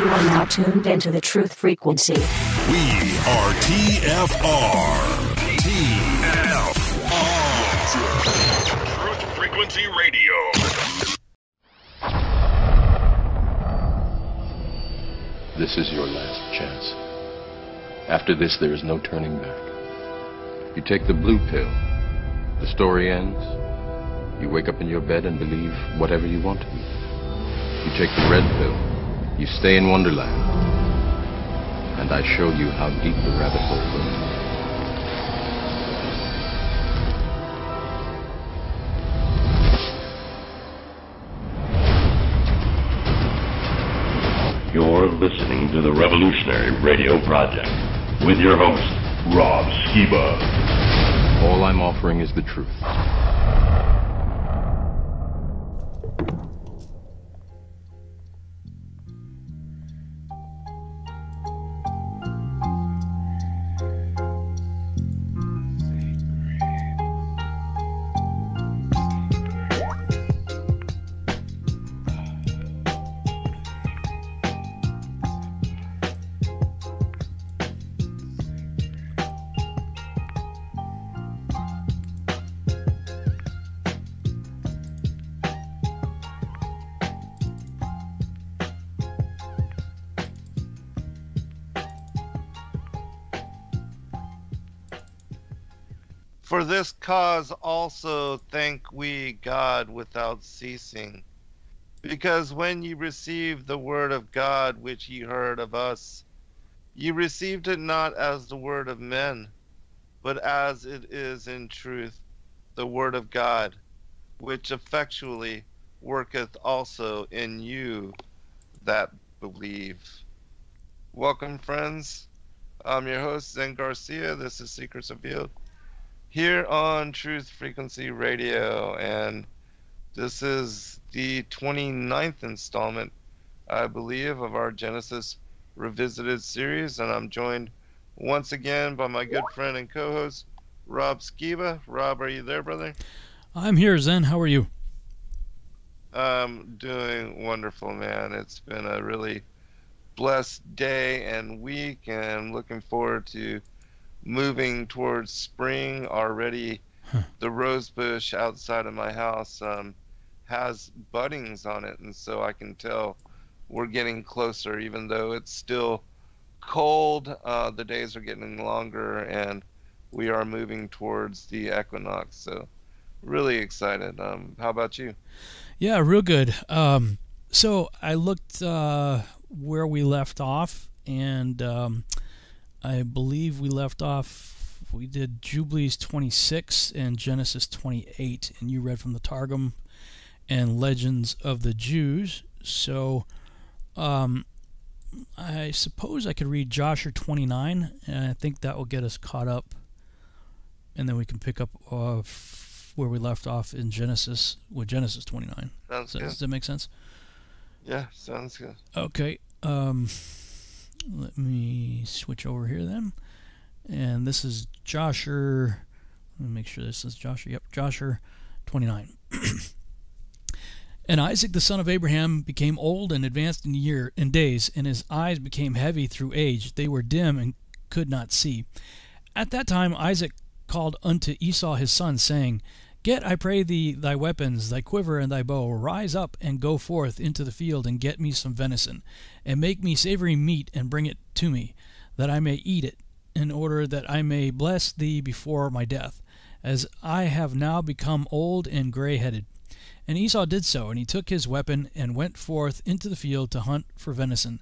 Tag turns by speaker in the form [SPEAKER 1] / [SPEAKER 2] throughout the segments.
[SPEAKER 1] You are now tuned into the truth frequency.
[SPEAKER 2] We are TFR. Truth Frequency Radio.
[SPEAKER 3] This is your last chance. After this, there is no turning back. You take the blue pill. The story ends. You wake up in your bed and believe whatever you want to believe. You take the red pill. You stay in Wonderland. And I show you how deep the rabbit hole
[SPEAKER 2] goes. You're listening to the Revolutionary Radio Project with your host, Rob Skiba.
[SPEAKER 3] All I'm offering is the truth.
[SPEAKER 4] For this cause also thank we God without ceasing, because when ye received the word of God which ye heard of us, ye received it not as the word of men, but as it is in truth the word of God, which effectually worketh also in you that believe. Welcome, friends. I'm your host, Zen Garcia. This is Secrets Revealed, here on Truth Frequency Radio, and this is the 29th installment, I believe, of our Genesis Revisited series, and I'm joined once again by my good friend and co-host, Rob Skiba. Rob, are you there, brother?
[SPEAKER 5] I'm here, Zen. How are you?
[SPEAKER 4] I'm doing wonderful, man. It's been a really blessed day and week, and I'm looking forward to moving towards spring already. The rose bush outside of my house has buddings on it, and so I can tell we're getting closer. Even though it's still cold, the days are getting longer, and we are moving towards the equinox. So really excited. How about you?
[SPEAKER 5] Yeah, real good. So I looked where we left off, and I believe we left off, we did Jubilees 26 and Genesis 28, and you read from the Targum and Legends of the Jews. So I suppose I could read Jasher 29, and I think that will get us caught up, and then we can pick up where we left off in Genesis with Genesis 29.
[SPEAKER 4] Sounds good.
[SPEAKER 5] Does that make sense?
[SPEAKER 4] Yeah, sounds good.
[SPEAKER 5] Okay. Let me switch over here then. And this is Jasher. Let me make sure this is Jasher. Yep, Jasher 29. And Isaac the son of Abraham became old and advanced in days, and his eyes became heavy through age. They were dim and could not see. At that time Isaac called unto Esau his son, saying, Get, I pray thee, thy weapons, thy quiver and thy bow. Rise up and go forth into the field, and get me some venison, and make me savory meat, and bring it to me, that I may eat it, in order that I may bless thee before my death, as I have now become old and grey-headed. And Esau did so, and he took his weapon, and went forth into the field to hunt for venison,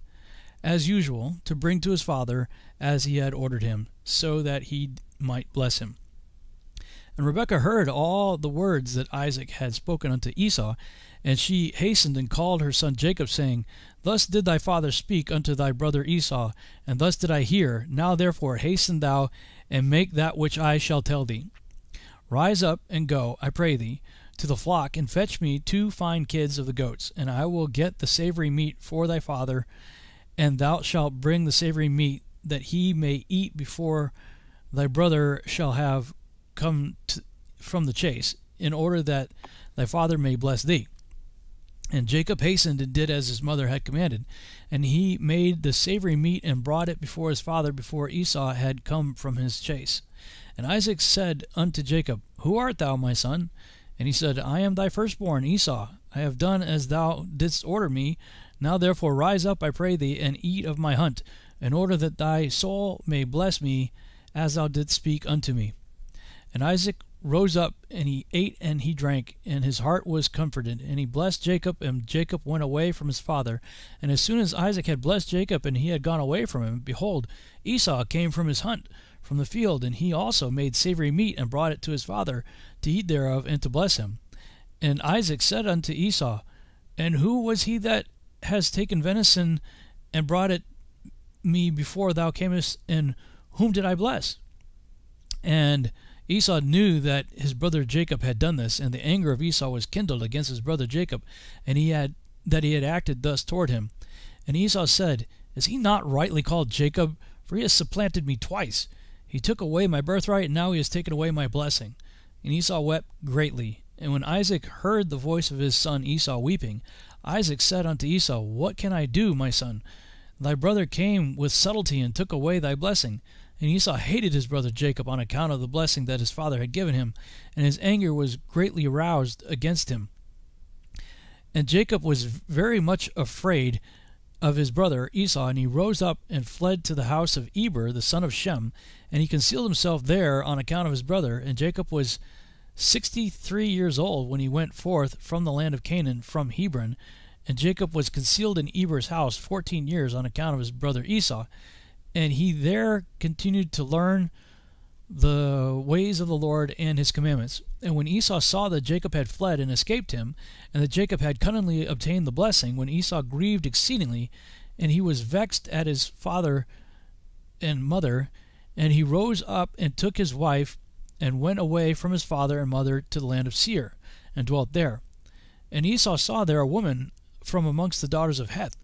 [SPEAKER 5] as usual, to bring to his father, as he had ordered him, so that he might bless him. And Rebekah heard all the words that Isaac had spoken unto Esau, and she hastened and called her son Jacob, saying, Thus did thy father speak unto thy brother Esau, and thus did I hear. Now therefore hasten thou, and make that which I shall tell thee. Rise up and go, I pray thee, to the flock, and fetch me 2 fine kids of the goats, and I will get the savory meat for thy father, and thou shalt bring the savory meat, that he may eat before thy brother shall have come from the chase, in order that thy father may bless thee. And Jacob hastened and did as his mother had commanded. And he made the savory meat and brought it before his father before Esau had come from his chase. And Isaac said unto Jacob, Who art thou, my son? And he said, I am thy firstborn, Esau. I have done as thou didst order me. Now therefore rise up, I pray thee, and eat of my hunt, in order that thy soul may bless me, as thou didst speak unto me. And Isaac rose up, and he ate and he drank, and his heart was comforted. And he blessed Jacob, and Jacob went away from his father. And as soon as Isaac had blessed Jacob, and he had gone away from him, behold, Esau came from his hunt, from the field, and he also made savory meat, and brought it to his father, to eat thereof, and to bless him. And Isaac said unto Esau, And who was he that has taken venison, and brought it me before thou camest, and whom did I bless? And Esau knew that his brother Jacob had done this, and the anger of Esau was kindled against his brother Jacob, and he had acted thus toward him. And Esau said, Is he not rightly called Jacob? For he has supplanted me twice. He took away my birthright, and now he has taken away my blessing. And Esau wept greatly. And when Isaac heard the voice of his son Esau weeping, Isaac said unto Esau, What can I do, my son? Thy brother came with subtlety and took away thy blessing. And Esau hated his brother Jacob on account of the blessing that his father had given him, and his anger was greatly aroused against him. And Jacob was very much afraid of his brother Esau, and he rose up and fled to the house of Eber, the son of Shem, and he concealed himself there on account of his brother. And Jacob was 63 years old when he went forth from the land of Canaan from Hebron, and Jacob was concealed in Eber's house 14 years on account of his brother Esau. And he there continued to learn the ways of the Lord and his commandments. And when Esau saw that Jacob had fled and escaped him, and that Jacob had cunningly obtained the blessing, when Esau grieved exceedingly, and he was vexed at his father and mother, and he rose up and took his wife, and went away from his father and mother to the land of Seir, and dwelt there. And Esau saw there a woman from amongst the daughters of Heth,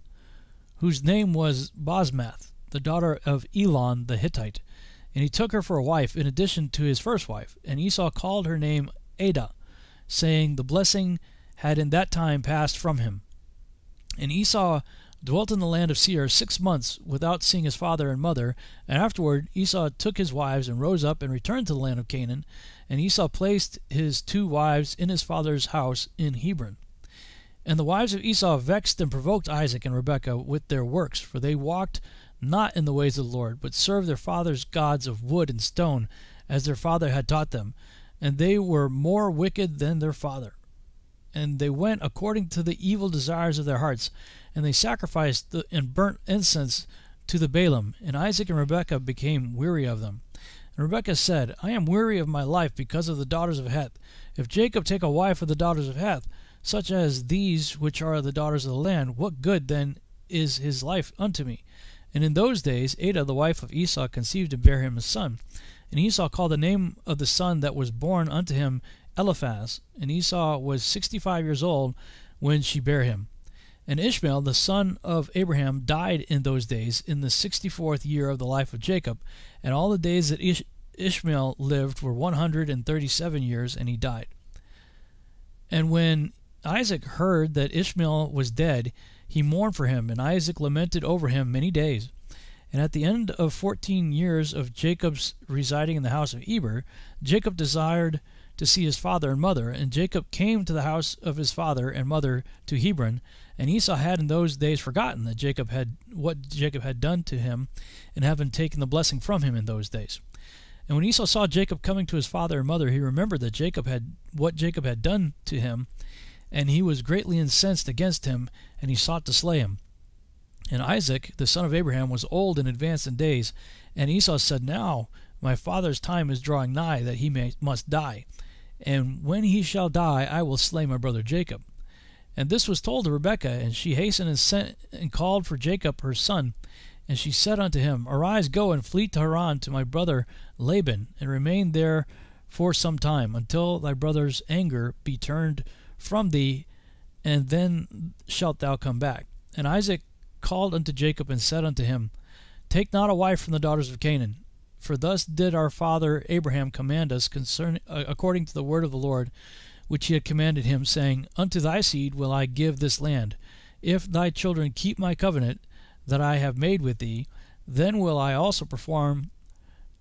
[SPEAKER 5] whose name was Basmath, the daughter of Elon the Hittite. And he took her for a wife in addition to his first wife. And Esau called her name Adah, saying, The blessing had in that time passed from him. And Esau dwelt in the land of Seir 6 months without seeing his father and mother. And afterward Esau took his wives and rose up and returned to the land of Canaan. And Esau placed his 2 wives in his father's house in Hebron. And the wives of Esau vexed and provoked Isaac and Rebekah with their works, for they walked not in the ways of the Lord, but served their father's gods of wood and stone, as their father had taught them. And they were more wicked than their father. And they went according to the evil desires of their hearts, and they sacrificed and burnt incense to the Baalim. And Isaac and Rebekah became weary of them. And Rebekah said, I am weary of my life because of the daughters of Heth. If Jacob take a wife of the daughters of Heth, such as these which are the daughters of the land, what good then is his life unto me? And in those days Adah the wife of Esau conceived and bare him a son. And Esau called the name of the son that was born unto him Eliphaz. And Esau was 65 years old when she bare him. And Ishmael the son of Abraham died in those days, in the 64th year of the life of Jacob. And all the days that Ishmael lived were 137 years, and he died. And when Isaac heard that Ishmael was dead, he mourned for him, and Isaac lamented over him many days. And at the end of 14 years of Jacob's residing in the house of Eber, Jacob desired to see his father and mother, and Jacob came to the house of his father and mother to Hebron. And Esau had in those days forgotten that what Jacob had done to him, and having taken the blessing from him in those days. And when Esau saw Jacob coming to his father and mother, he remembered that what Jacob had done to him, and he was greatly incensed against him, and he sought to slay him. And Isaac, the son of Abraham, was old and advanced in days. And Esau said, Now my father's time is drawing nigh, that he must die. And when he shall die, I will slay my brother Jacob. And this was told to Rebekah, and she hastened and sent and called for Jacob her son. And she said unto him, Arise, go and flee to Haran to my brother Laban, and remain there for some time, until thy brother's anger be turned from thee, and then shalt thou come back. And Isaac called unto Jacob and said unto him, Take not a wife from the daughters of Canaan, for thus did our father Abraham command us according to the word of the Lord, which he had commanded him, saying, Unto thy seed will I give this land. If thy children keep my covenant that I have made with thee, then will I also perform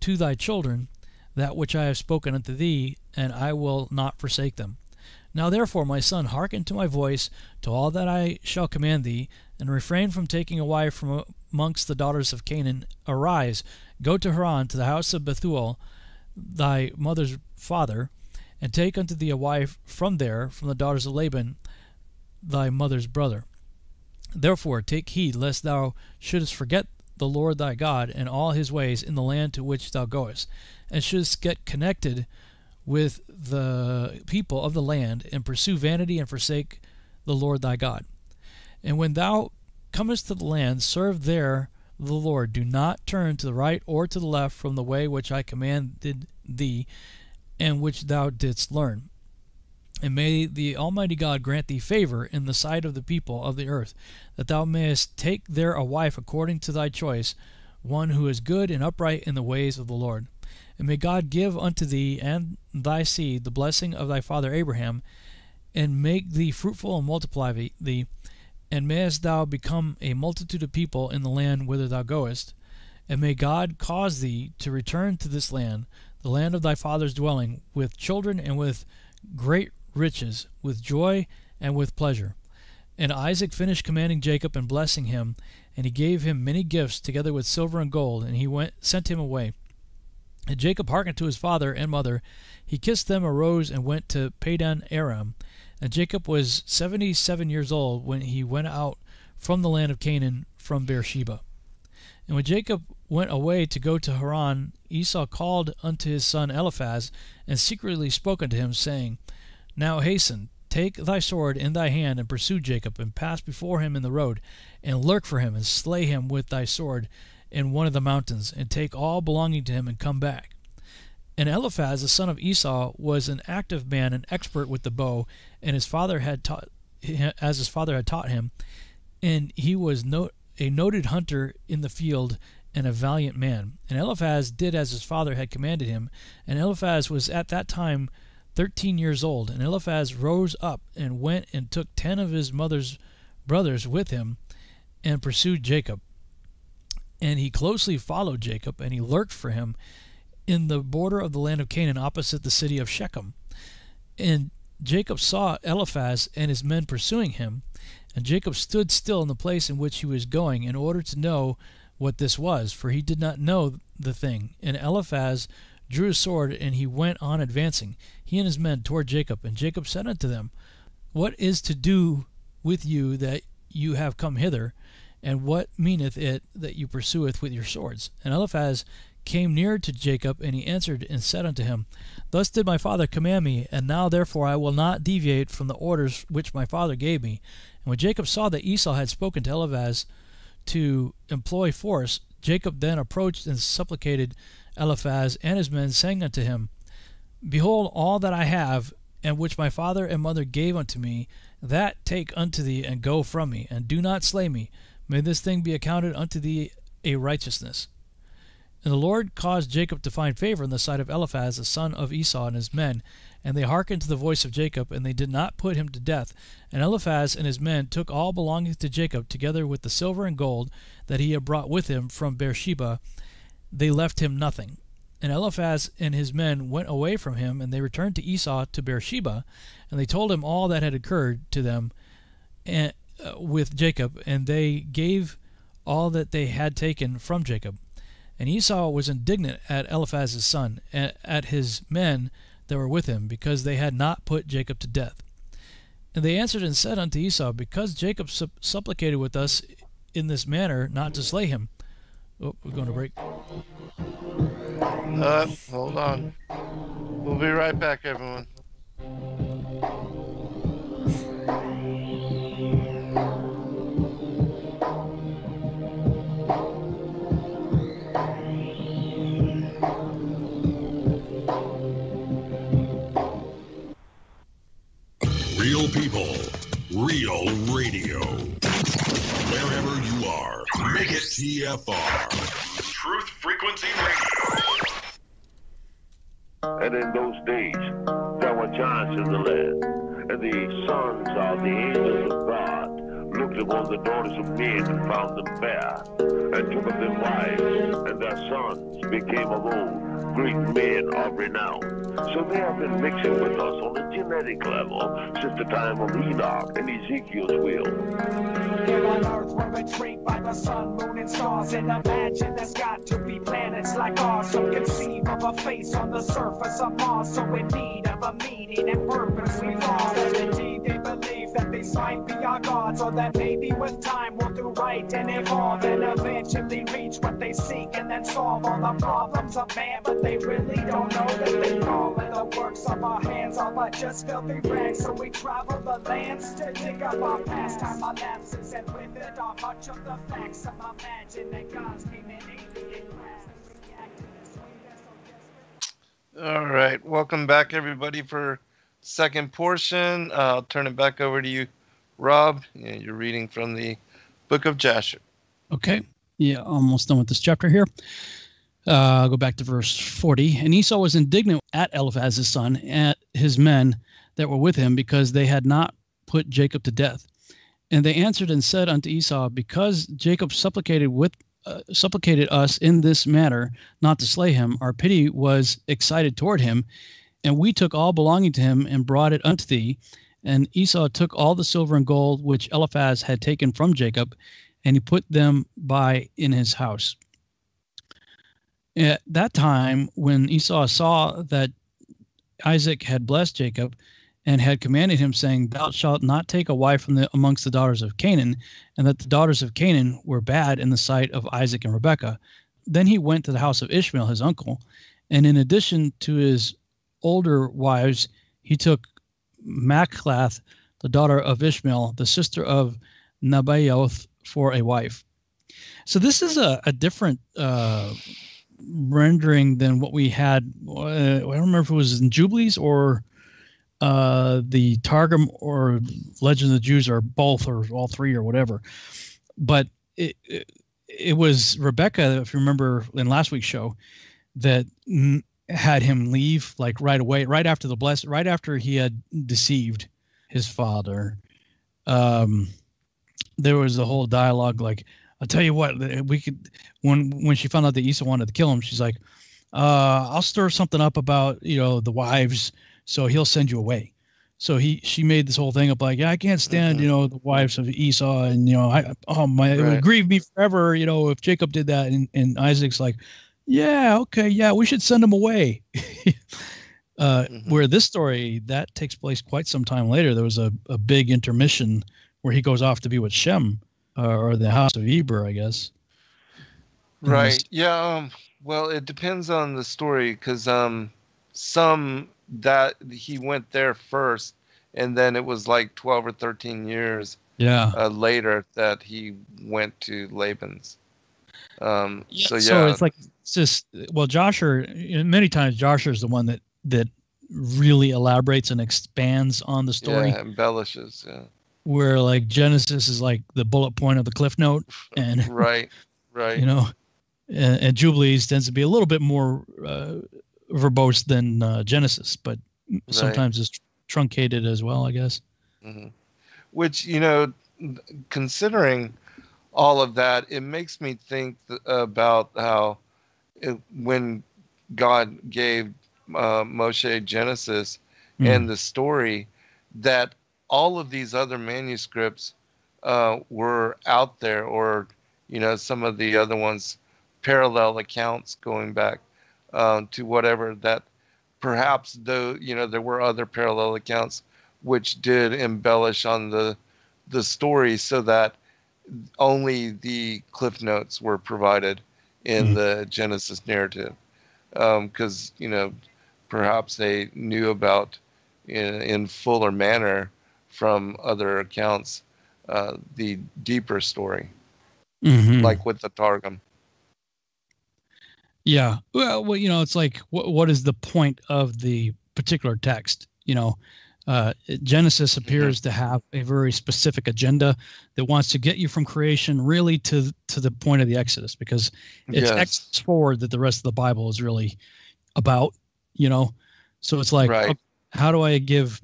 [SPEAKER 5] to thy children that which I have spoken unto thee, and I will not forsake them. Now therefore, my son, hearken to my voice, to all that I shall command thee, and refrain from taking a wife from amongst the daughters of Canaan. Arise, go to Haran, to the house of Bethuel, thy mother's father, and take unto thee a wife from there, from the daughters of Laban, thy mother's brother. Therefore take heed, lest thou shouldest forget the Lord thy God and all his ways in the land to which thou goest, and shouldest get connected with the people of the land, and pursue vanity, and forsake the Lord thy God. And when thou comest to the land, serve there the Lord. Do not turn to the right or to the left from the way which I commanded thee, and which thou didst learn. And may the Almighty God grant thee favor in the sight of the people of the earth, that thou mayest take there a wife according to thy choice, one who is good and upright in the ways of the Lord. And may God give unto thee and thy seed the blessing of thy father Abraham, and make thee fruitful and multiply thee, and mayest thou become a multitude of people in the land whither thou goest. And may God cause thee to return to this land, the land of thy father's dwelling, with children and with great riches, with joy and with pleasure. And Isaac finished commanding Jacob and blessing him, and he gave him many gifts together with silver and gold, and he sent him away. And Jacob hearkened to his father and mother. He kissed them, arose, and went to Padan Aram. And Jacob was 77 years old when he went out from the land of Canaan from Beersheba. And when Jacob went away to go to Haran, Esau called unto his son Eliphaz, and secretly spoke unto him, saying, Now hasten, take thy sword in thy hand, and pursue Jacob, and pass before him in the road, and lurk for him, and slay him with thy sword in one of the mountains, and take all belonging to him, and come back. And Eliphaz, the son of Esau, was an active man and expert with the bow, and his father had taught him, and he was a noted hunter in the field, and a valiant man. And Eliphaz did as his father had commanded him. And Eliphaz was at that time 13 years old. And Eliphaz rose up and went and took 10 of his mother's brothers with him, and pursued Jacob. And he closely followed Jacob, and he lurked for him in the border of the land of Canaan, opposite the city of Shechem. And Jacob saw Eliphaz and his men pursuing him, and Jacob stood still in the place in which he was going, in order to know what this was, for he did not know the thing. And Eliphaz drew his sword, and he went on advancing, he and his men, toward Jacob. And Jacob said unto them, What is to do with you that you have come hither? And what meaneth it that you pursueth with your swords? And Eliphaz came near to Jacob, and he answered and said unto him, Thus did my father command me, and now therefore I will not deviate from the orders which my father gave me. And when Jacob saw that Esau had spoken to Eliphaz to employ force, Jacob then approached and supplicated Eliphaz and his men, saying unto him, Behold, all that I have, and which my father and mother gave unto me, that take unto thee, and go from me, and do not slay me. May this thing be accounted unto thee a righteousness. And the Lord caused Jacob to find favor in the sight of Eliphaz, the son of Esau, and his men, and they hearkened to the voice of Jacob, and they did not put him to death. And Eliphaz and his men took all belonging to Jacob, together with the silver and gold that he had brought with him from Beersheba. They left him nothing. And Eliphaz and his men went away from him, and they returned to Esau to Beersheba, and they told him all that had occurred to them with Jacob, and they gave all that they had taken from Jacob. And Esau was indignant at Eliphaz's son, and at his men that were with him, because they had not put Jacob to death. And they answered and said unto Esau, Because Jacob supplicated with us in this manner not to slay him. Oh, we're going to break.
[SPEAKER 4] Hold on. We'll be right back, everyone.
[SPEAKER 2] Real people, real radio. Wherever you are, make it TFR. Truth Frequency Radio.
[SPEAKER 6] And in those days, there were giants in the land, and the sons of the angels of God looked upon the daughters of men and found them fair, and took of them wives, and their sons became of old great men of renown. So they have been mixing with us on a genetic level since the time of Enoch and Ezekiel's will.
[SPEAKER 7] Here on Earth, we're intrigued by the sun, moon, and stars, and imagine there's got to be planets like ours. So conceive of a face on the surface of Mars, so in need of a meaning and purpose we lost. And indeed they believe that these might be our gods, or that maybe with time we'll do right and evolve, and eventually reach what they seek, and then solve all the problems of man. But they really don't know that they call it the works of our hands are but just filthy rags. So we travel the lands to dig up our pastime, our lapses, and with it are much of the facts. Some imagine that God's came in alien class and reacted as sweet as so desperate.
[SPEAKER 4] All right, welcome back everybody for second portion. I'll turn it back over to you, Rob. Yeah, you're reading from the book of Jasher.
[SPEAKER 5] Okay. Yeah, almost done with this chapter here. I'll go back to verse 40. And Esau was indignant at Eliphaz his son, at his men that were with him, because they had not put Jacob to death. And they answered and said unto Esau, because Jacob supplicated us in this matter not to slay him, our pity was excited toward him, and we took all belonging to him and brought it unto thee. And Esau took all the silver and gold which Eliphaz had taken from Jacob, and he put them by in his house. At that time, when Esau saw that Isaac had blessed Jacob and had commanded him, saying, thou shalt not take a wife from amongst the daughters of Canaan, and that the daughters of Canaan were bad in the sight of Isaac and Rebekah, then he went to the house of Ishmael, his uncle, and in addition to his older wives, he took Machlath, the daughter of Ishmael, the sister of Nebaioth, for a wife. So this is a different rendering than what we had. I don't remember if it was in Jubilees or the Targum or Legend of the Jews, or both, or all three, or whatever. But it was Rebecca, if you remember in last week's show, that had him leave like right away, right after right after he had deceived his father. There was a whole dialogue like, I'll tell you what, we could, when she found out that Esau wanted to kill him, she's like, I'll stir something up about, the wives, so he'll send you away. So she made this whole thing up like, yeah, I can't stand, the wives of Esau, and, it would grieve me forever, if Jacob did that. And Isaac's like, yeah, okay, yeah, we should send him away. Where this story, that takes place quite some time later. There was a big intermission where he goes off to be with Shem, or the house of Eber, I guess.
[SPEAKER 4] Right. Yeah. Well, it depends on the story, because some that he went there first, and then it was like 12 or 13 years later that he went to Laban's. So it's like, it's just, well, Jasher, many times Jasher is the one that really elaborates and expands on the story. Yeah, embellishes, yeah. Where like Genesis is like the bullet point of the cliff note, and right. And Jubilees tends to be a little bit more verbose than Genesis, but sometimes it's truncated as well, I guess. Mm-hmm. Which, considering all of that, it makes me think about how when God gave Moshe Genesis and the story, that all of these other manuscripts were out there, or some of the other ones, parallel accounts going back to whatever, that perhaps though there were other parallel accounts which did embellish on the story, so that only the cliff notes were provided in the Genesis narrative, because perhaps they knew about in fuller manner from other accounts the deeper story, like with the Targum. Yeah, well, it's like, what is the point of the particular text? Genesis appears to have a very specific agenda that wants to get you from creation really to the point of the Exodus, because it's Exodus forward that the rest of the Bible is really about.
[SPEAKER 5] you know? So it's like,
[SPEAKER 4] Right.
[SPEAKER 5] okay, how do I give,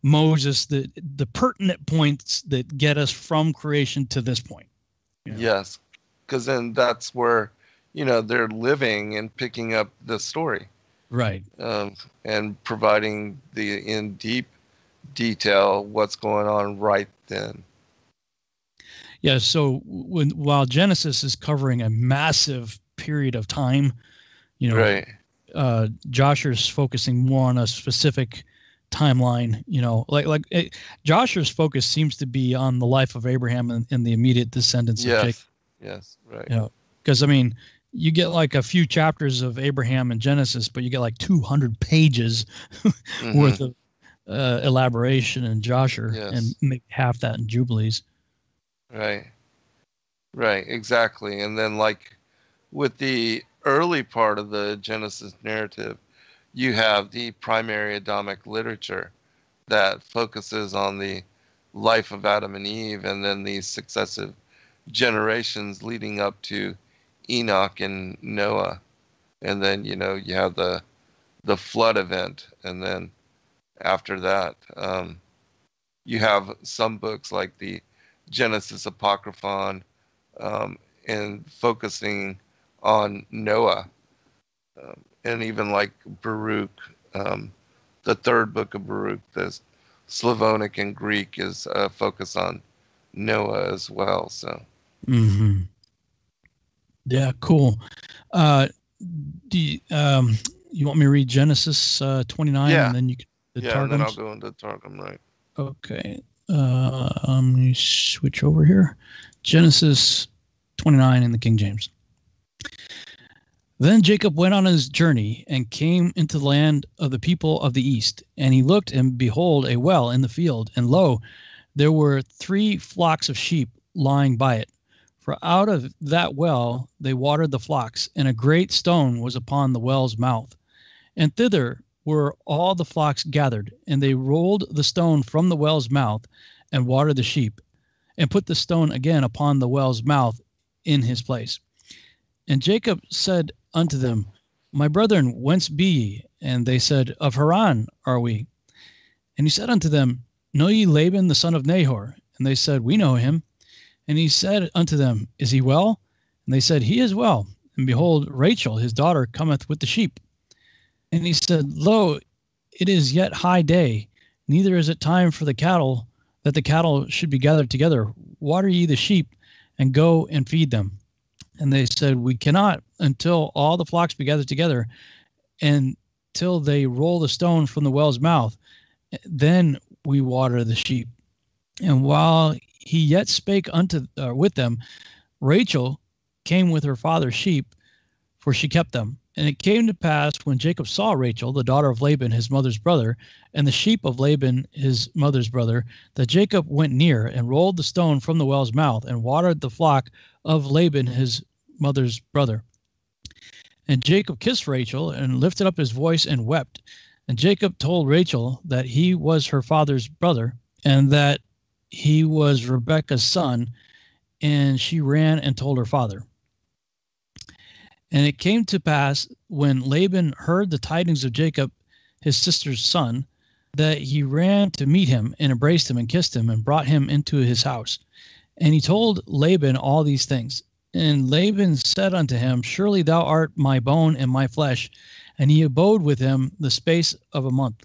[SPEAKER 5] Moses the pertinent points that get us from creation to this point?
[SPEAKER 4] Yes. Because then that's where, they're living and picking up the story.
[SPEAKER 5] Right.
[SPEAKER 4] And providing in deep detail what's going on right then.
[SPEAKER 5] Yeah, so while Genesis is covering a massive period of time,
[SPEAKER 4] Right.
[SPEAKER 5] Jasher's focusing more on a specific timeline. Jasher's focus seems to be on the life of Abraham and the immediate descendants of Jacob.
[SPEAKER 4] Yes, right.
[SPEAKER 5] Because you get like a few chapters of Abraham in Genesis, but you get like 200 pages worth of elaboration in Jasher, and maybe half that in Jubilees.
[SPEAKER 4] Right, exactly. And then, like, with the early part of the Genesis narrative, you have the primary Adamic literature that focuses on the life of Adam and Eve, and then these successive generations leading up to Enoch and Noah. And then, you have the flood event. And then after that, you have some books like the Genesis Apocryphon, and focusing on Noah, and even like Baruch, the third book of Baruch, the Slavonic and Greek is focused on Noah as well. So,
[SPEAKER 5] yeah, cool. Do you want me to read Genesis 29, and then you can
[SPEAKER 4] and then I'll go into Targum, right?
[SPEAKER 5] Okay. Let me switch over here. Genesis 29 in the King James. Then Jacob went on his journey and came into the land of the people of the east. And he looked, and behold, a well in the field. And lo, there were 3 flocks of sheep lying by it. For out of that well they watered the flocks, and a great stone was upon the well's mouth. And thither were all the flocks gathered, and they rolled the stone from the well's mouth, and watered the sheep, and put the stone again upon the well's mouth in his place. And Jacob said unto them, My brethren, whence be ye? And they said, Of Haran are we. And he said unto them, Know ye Laban the son of Nahor? And they said, We know him. And he said unto them, Is he well? And they said, He is well. And behold, Rachel his daughter cometh with the sheep. And he said, Lo, it is yet high day, neither is it time for the cattle, that the cattle should be gathered together. Water ye the sheep, and go and feed them. And they said, We cannot until all the flocks be gathered together, and till they roll the stone from the well's mouth. Then we water the sheep. And while he yet spake with them, Rachel came with her father's sheep, for she kept them. And it came to pass, when Jacob saw Rachel, the daughter of Laban, his mother's brother, and the sheep of Laban, his mother's brother, that Jacob went near and rolled the stone from the well's mouth and watered the flock of Laban, his mother's brother. And Jacob kissed Rachel and lifted up his voice and wept. And Jacob told Rachel that he was her father's brother, and that he was Rebekah's son. And she ran and told her father. And it came to pass, when Laban heard the tidings of Jacob, his sister's son, that he ran to meet him and embraced him and kissed him and brought him into his house. And he told Laban all these things. And Laban said unto him, Surely thou art my bone and my flesh. And he abode with him the space of a month.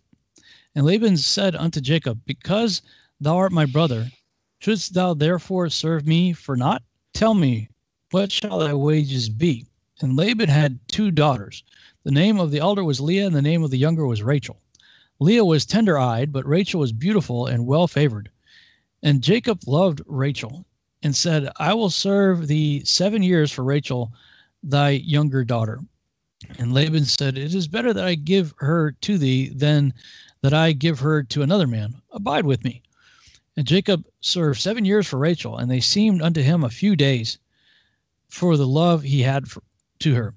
[SPEAKER 5] And Laban said unto Jacob, Because thou art my brother, shouldst thou therefore serve me for naught? Tell me, what shall thy wages be? And Laban had 2 daughters. The name of the elder was Leah, and the name of the younger was Rachel. Leah was tender-eyed, but Rachel was beautiful and well-favored. And Jacob loved Rachel, and said, I will serve thee 7 years for Rachel, thy younger daughter. And Laban said, It is better that I give her to thee than that I give her to another man. Abide with me. And Jacob served 7 years for Rachel, and they seemed unto him a few days, for the love he had to her.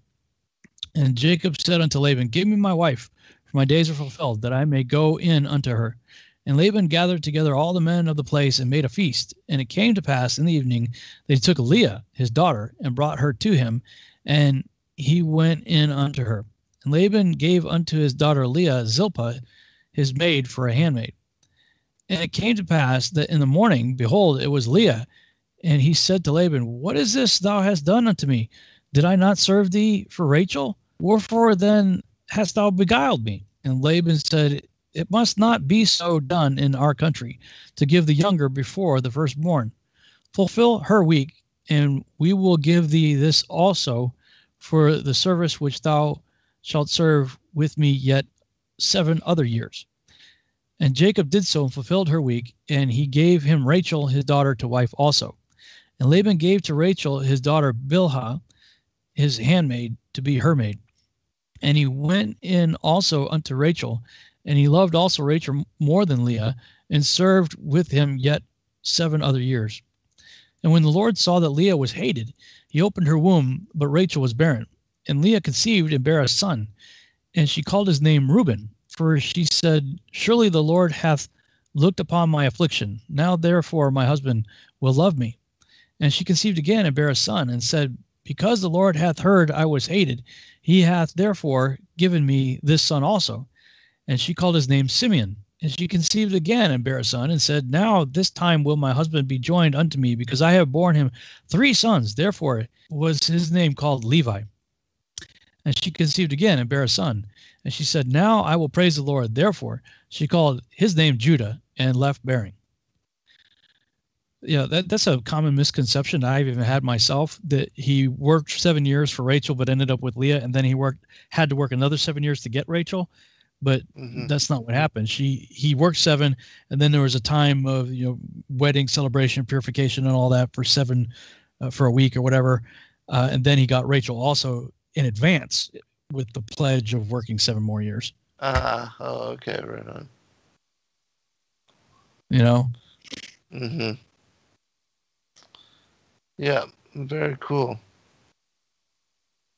[SPEAKER 5] And Jacob said unto Laban, Give me my wife, for my days are fulfilled, that I may go in unto her. And Laban gathered together all the men of the place and made a feast. And it came to pass in the evening that he took Leah, his daughter, and brought her to him, and he went in unto her. And Laban gave unto his daughter Leah Zilpah, his maid, for a handmaid. And it came to pass that in the morning, behold, it was Leah. And he said to Laban, What is this thou hast done unto me? Did I not serve thee for Rachel? Wherefore then hast thou beguiled me? And Laban said, It must not be so done in our country, to give the younger before the firstborn. Fulfill her week, and we will give thee this also for the service which thou shalt serve with me yet 7 other years. And Jacob did so and fulfilled her week, and he gave him Rachel his daughter to wife also. And Laban gave to Rachel his daughter Bilhah, his handmaid, to be her maid. And he went in also unto Rachel, and he loved also Rachel more than Leah, and served with him yet 7 other years. And when the Lord saw that Leah was hated, he opened her womb, but Rachel was barren. And Leah conceived and bare a son, and she called his name Reuben, for she said, Surely the Lord hath looked upon my affliction. Now therefore my husband will love me. And she conceived again and bare a son, and said, Because the Lord hath heard I was hated, he hath therefore given me this son also. And she called his name Simeon. And she conceived again and bare a son, and said, Now this time will my husband be joined unto me, because I have borne him 3 sons. Therefore was his name called Levi. And she conceived again and bare a son. And she said, Now I will praise the Lord. Therefore she called his name Judah, and left bearing. Yeah, that's a common misconception I've even had myself, that he worked 7 years for Rachel but ended up with Leah, and then he had to work another 7 years to get Rachel. But that's not what happened. He worked 7, and then there was a time of wedding celebration, purification, and all that for 7 for a week or whatever, and then he got Rachel also in advance with the pledge of working 7 more years.
[SPEAKER 4] Okay, right on. Yeah, very cool.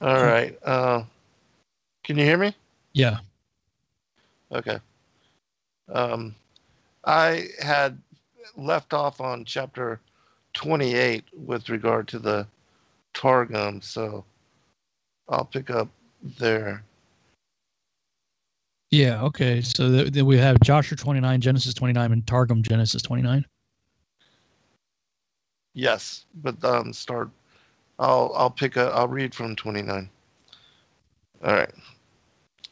[SPEAKER 4] All right. Can you hear me?
[SPEAKER 5] Yeah.
[SPEAKER 4] Okay. I had left off on chapter 28 with regard to the Targum, so I'll pick up there.
[SPEAKER 5] Yeah, okay. So we have Jasher 29, Genesis 29, and Targum Genesis 29.
[SPEAKER 4] Yes, but start. I'll read from 29. All right.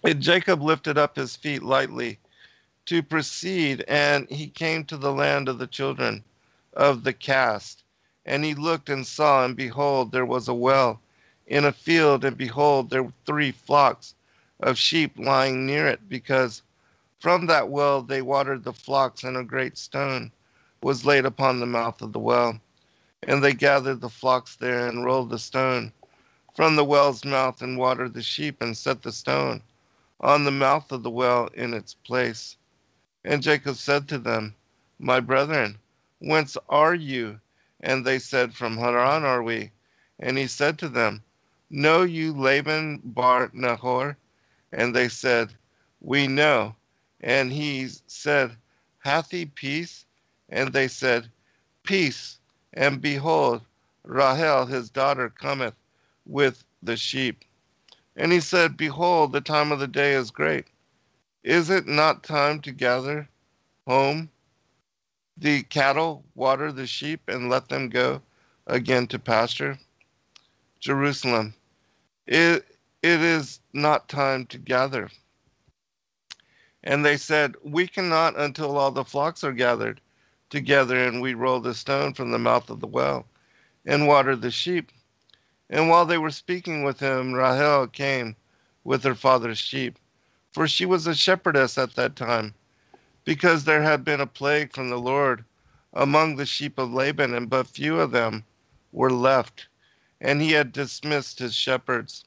[SPEAKER 4] And Jacob lifted up his feet lightly to proceed, and he came to the land of the children of the cast. And he looked and saw, and behold, there was a well in a field, and behold, there were 3 flocks of sheep lying near it, because from that well they watered the flocks, and a great stone was laid upon the mouth of the well. And they gathered the flocks there, and rolled the stone from the well's mouth, and watered the sheep, and set the stone on the mouth of the well in its place. And Jacob said to them, My brethren, whence are you? And they said, From Haran are we. And he said to them, Know you Laban bar Nahor? And they said, We know. And he said, Hath he peace? And they said, Peace. And behold, Rahel his daughter cometh with the sheep. And he said, Behold, the time of the day is great. Is it not time to gather home the cattle, water the sheep, and let them go again to pasture? Jerusalem, it is not time to gather. And they said, We cannot until all the flocks are gathered together, and we roll the stone from the mouth of the well, and water the sheep. And while they were speaking with him, Rahel came with her father's sheep, for she was a shepherdess at that time, because there had been a plague from the Lord among the sheep of Laban, and but few of them were left. And he had dismissed his shepherds,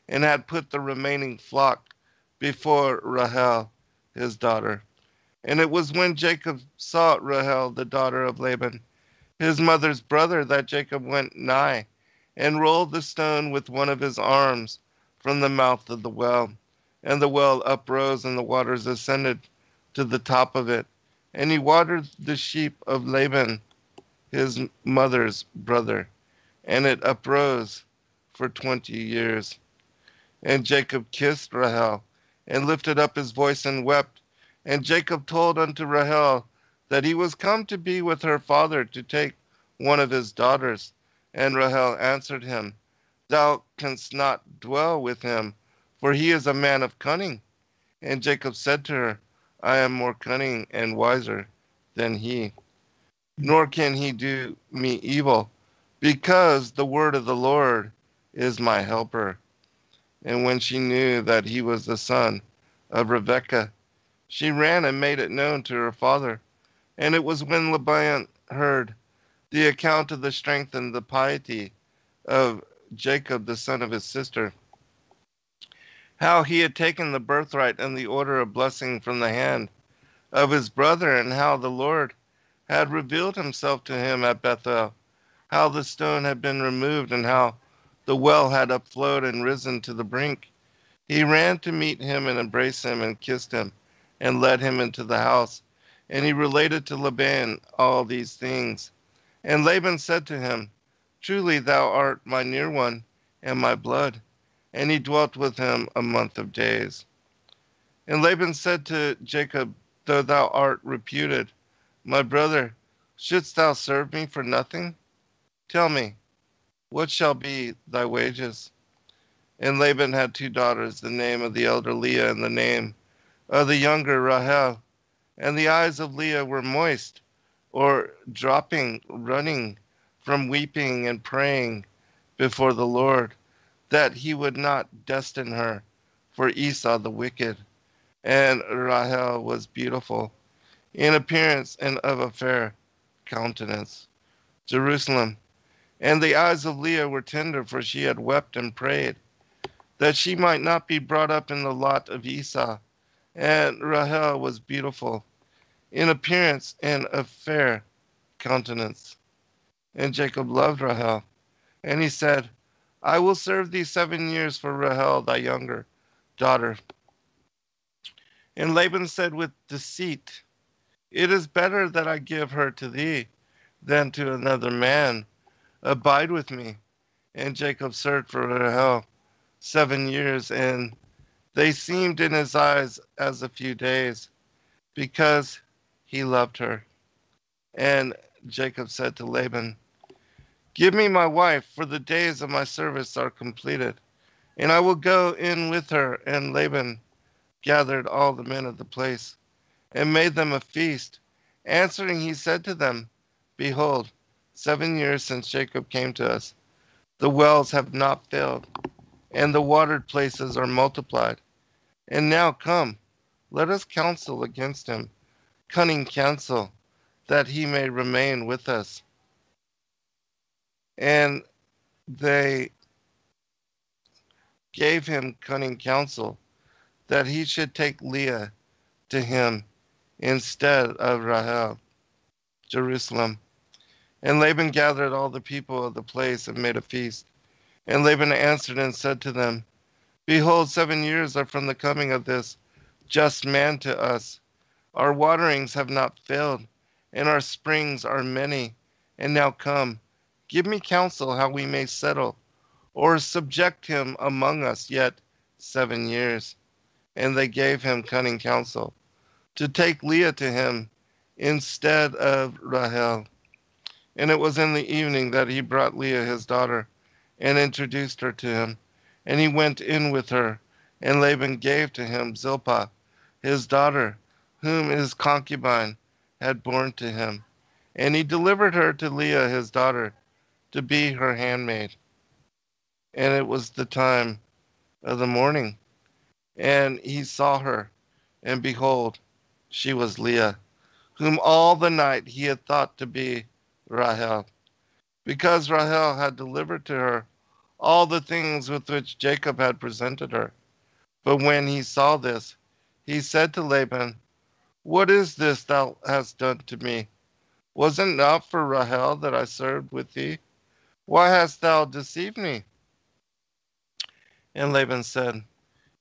[SPEAKER 4] and had put the remaining flock before Rahel, his daughter. And it was when Jacob saw Rahel, the daughter of Laban, his mother's brother, that Jacob went nigh, and rolled the stone with one of his arms from the mouth of the well. And the well uprose, and the waters ascended to the top of it. And he watered the sheep of Laban, his mother's brother, and it uprose for 20 years. And Jacob kissed Rahel, and lifted up his voice and wept. And Jacob told unto Rahel that he was come to be with her father to take one of his daughters. And Rahel answered him, Thou canst not dwell with him, for he is a man of cunning. And Jacob said to her, I am more cunning and wiser than he, nor can he do me evil, because the word of the Lord is my helper. And when she knew that he was the son of Rebekah, she ran and made it known to her father. And it was when Laban heard the account of the strength and the piety of Jacob, the son of his sister, how he had taken the birthright and the order of blessing from the hand of his brother, and how the Lord had revealed himself to him at Bethel, how the stone had been removed, and how the well had upflowed and risen to the brink. He ran to meet him and embraced him and kissed him and led him into the house. And he related to Laban all these things. And Laban said to him, Truly thou art my near one and my blood. And he dwelt with him a month of days. And Laban said to Jacob, Though thou art reputed, my brother, shouldst thou serve me for nothing? Tell me, what shall be thy wages? And Laban had 2 daughters, the name of the elder Leah and the name of the younger Rahel. And the eyes of Leah were moist, or dropping, running from weeping and praying before the Lord, that he would not destine her for Esau the wicked. And Rahel was beautiful in appearance and of a fair countenance. Jerusalem. And the eyes of Leah were tender, for she had wept and prayed, that she might not be brought up in the lot of Esau. And Rahel was beautiful in appearance and of fair countenance. And Jacob loved Rahel, and he said, I will serve thee 7 years for Rahel thy younger daughter. And Laban said with deceit, It is better that I give her to thee than to another man. Abide with me. And Jacob served for Rahel 7 years, and they seemed in his eyes as a few days, because he loved her. And Jacob said to Laban, Give me my wife, for the days of my service are completed, and I will go in with her. And Laban gathered all the men of the place, and made them a feast. Answering, he said to them, Behold, 7 years since Jacob came to us, the wells have not failed, and the watered places are multiplied. And now come, let us counsel against him, cunning counsel, that he may remain with us. And they gave him cunning counsel, that he should take Leah to him instead of Rahel. Jerusalem. And Laban gathered all the people of the place and made a feast. And Laban answered and said to them, Behold, 7 years are from the coming of this just man to us. Our waterings have not failed, and our springs are many. And now come, give me counsel how we may settle, or subject him among us yet 7 years. And they gave him cunning counsel, to take Leah to him instead of Rahel. And it was in the evening that he brought Leah his daughter, and introduced her to him. And he went in with her, and Laban gave to him Zilpah, his daughter, whom his concubine had borne to him. And he delivered her to Leah his daughter, to be her handmaid. And it was the time of the morning, and he saw her, and behold, she was Leah, whom all the night he had thought to be Rahel, because Rahel had delivered to her all the things with which Jacob had presented her. But when he saw this, he said to Laban, What is this thou hast done to me? Was it not for Rahel that I served with thee? Why hast thou deceived me? And Laban said,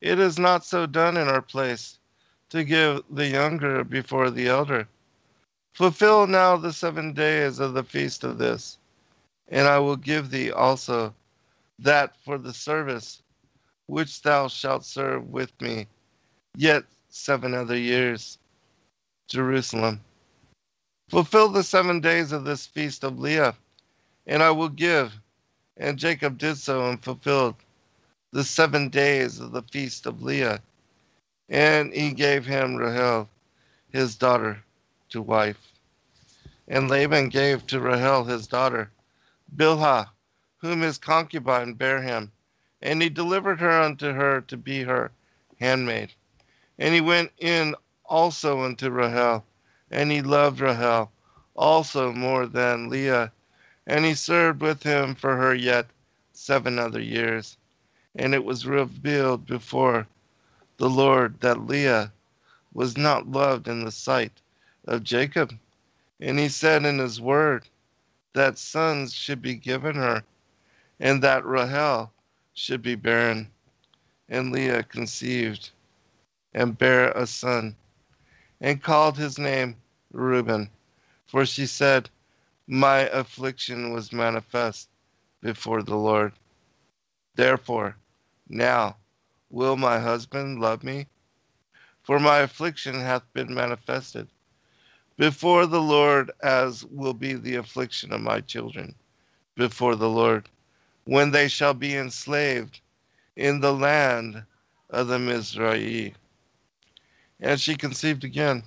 [SPEAKER 4] It is not so done in our place, to give the younger before the elder. Fulfill now the 7 days of the feast of this, and I will give thee also that for the service which thou shalt serve with me yet 7 other years. Jerusalem, fulfill the 7 days of this feast of Leah, and I will give. And Jacob did so and fulfilled the 7 days of the feast of Leah. And he gave him Rahel, his daughter, to wife. And Laban gave to Rahel his daughter, Bilhah, whom his concubine bare him. And he delivered her unto her to be her handmaid. And he went in also unto Rahel, and he loved Rahel also more than Leah. And he served with him for her yet 7 other years. And it was revealed before the Lord that Leah was not loved in the sight of Jacob. And he said in his word that sons should be given her, and that Rahel should be barren. And Leah conceived and bare a son, and called his name Reuben, for she said, my affliction was manifest before the Lord. Therefore, now will my husband love me? For my affliction hath been manifested before the Lord, as will be the affliction of my children before the Lord, when they shall be enslaved in the land of the Mizraim. And she conceived again,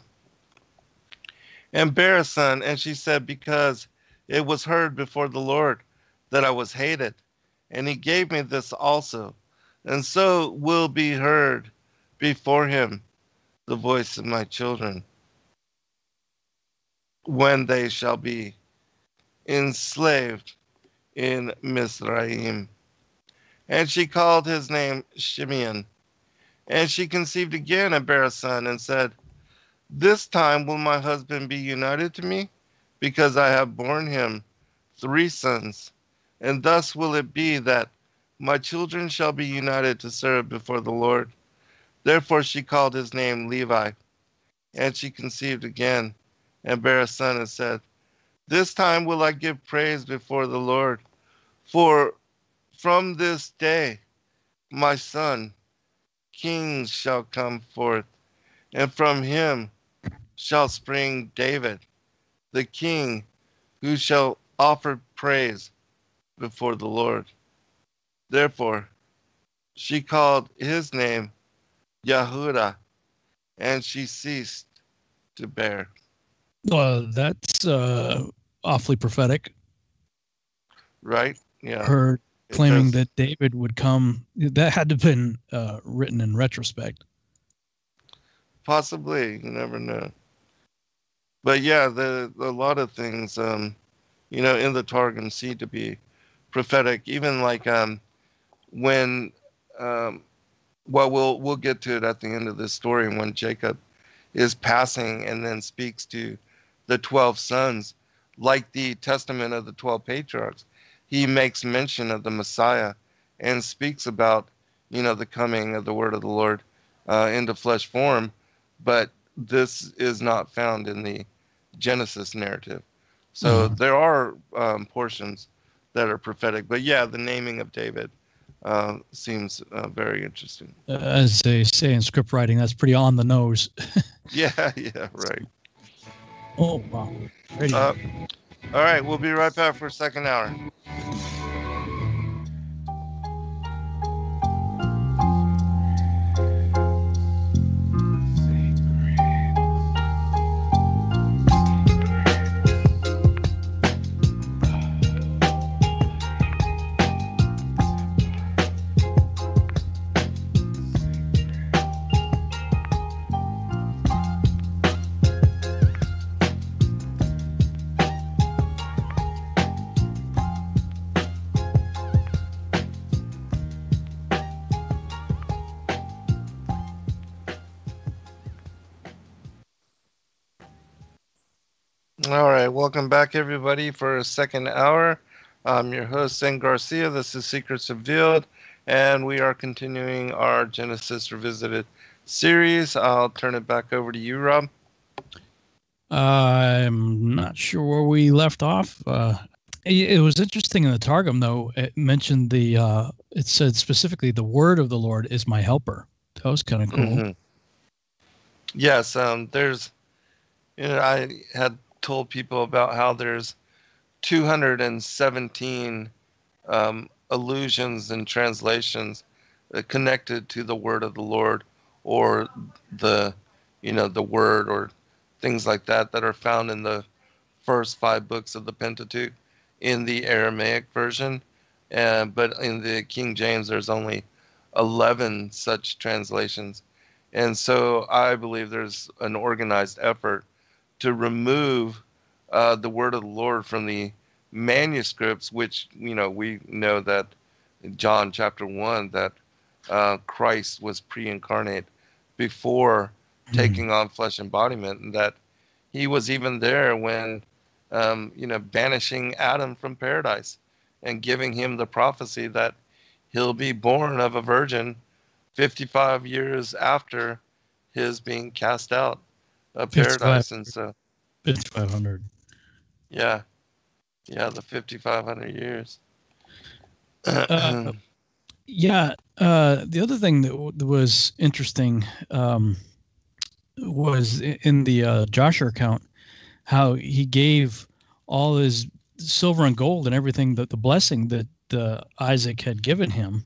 [SPEAKER 4] and bare a son, and she said, because it was heard before the Lord that I was hated, and he gave me this also, and so will be heard before him the voice of my children, when they shall be enslaved in Mizraim. And she called his name Shimeon. And she conceived again and bare a son, and said, this time will my husband be united to me, because I have borne him 3 sons. And thus will it be that my children shall be united to serve before the Lord. Therefore she called his name Levi. And she conceived again and bare a son, and said, this time will I give praise before the Lord. For from this day my son, kings shall come forth, and from him shall spring David, the king, who shall offer praise before the Lord. Therefore she called his name Yehudah, and she ceased to bear.
[SPEAKER 5] That's awfully prophetic.
[SPEAKER 4] Right? Yeah.
[SPEAKER 5] Her claiming that David would come, that had to have been written in retrospect.
[SPEAKER 4] Possibly, you never know. But yeah, a lot of things, in the Targum seem to be prophetic. Even like when, we'll get to it at the end of this story, when Jacob is passing and then speaks to the 12 sons, like the testament of the 12 patriarchs. He makes mention of the Messiah and speaks about, the coming of the word of the Lord into flesh form. But this is not found in the Genesis narrative. So there are portions that are prophetic. But yeah, the naming of David seems very interesting.
[SPEAKER 5] As they say in script writing, that's pretty on the nose.
[SPEAKER 4] Yeah, right.
[SPEAKER 5] Oh, wow.
[SPEAKER 4] All right, we'll be right back for a second hour. All right, welcome back, everybody, for a second hour. I'm your host, Zen Garcia. This is Secrets Revealed, and we are continuing our Genesis Revisited series. I'll turn it back over to you, Rob.
[SPEAKER 5] I'm not sure where we left off. It was interesting in the Targum, though. It mentioned it said specifically, the word of the Lord is my helper. That was kind of cool.
[SPEAKER 4] Hmm. Yes, there's, I had told people about how there's 217 allusions and translations connected to the word of the Lord, or the, the word, or things like that that are found in the first 5 books of the Pentateuch in the Aramaic version. But in the King James, there's only 11 such translations. And so I believe there's an organized effort to remove the word of the Lord from the manuscripts, which, we know that John chapter 1, that Christ was pre-incarnate before taking on flesh embodiment, and that he was even there when, banishing Adam from paradise and giving him the prophecy that he'll be born of a virgin 55 years after his being cast out of
[SPEAKER 5] 55,
[SPEAKER 4] paradise. And so,
[SPEAKER 5] 5,500.
[SPEAKER 4] yeah, the 5,500 years.
[SPEAKER 5] Yeah. The other thing that was interesting was in the Jasher account, how he gave all his silver and gold and everything, that the blessing that Isaac had given him,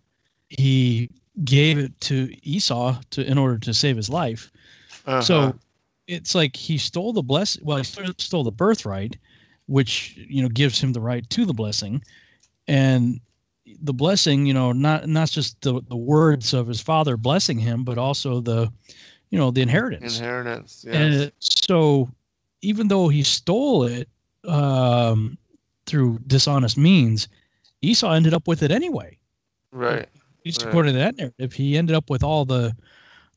[SPEAKER 5] he gave it to Esau in order to save his life. So it's like he stole the blessing. Well, he stole the birthright, which gives him the right to the blessing, and the blessing, not just the words of his father blessing him, but also the inheritance.
[SPEAKER 4] Inheritance, yes.
[SPEAKER 5] And so, even though he stole it through dishonest means, Esau ended up with it anyway.
[SPEAKER 4] Right.
[SPEAKER 5] At least according to that narrative, he ended up with all the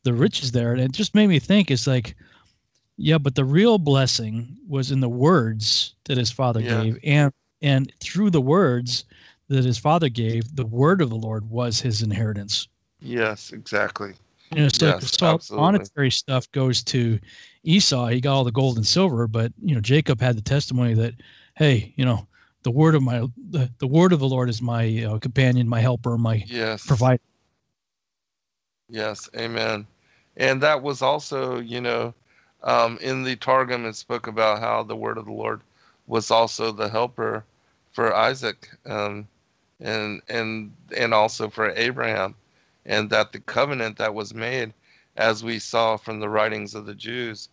[SPEAKER 5] riches there, and it just made me think. It's like, yeah, but the real blessing was in the words that his father gave, and through the words that his father gave, the word of the Lord was his inheritance.
[SPEAKER 4] Yes, exactly.
[SPEAKER 5] It's like all monetary stuff goes to Esau. He got all the gold and silver, but Jacob had the testimony that, hey, the word of the word of the Lord is my companion, my helper, my provider.
[SPEAKER 4] Yes, amen. And that was also, in the Targum, it spoke about how the word of the Lord was also the helper for Isaac, and also for Abraham, and that the covenant that was made, as we saw from the writings of the Jews,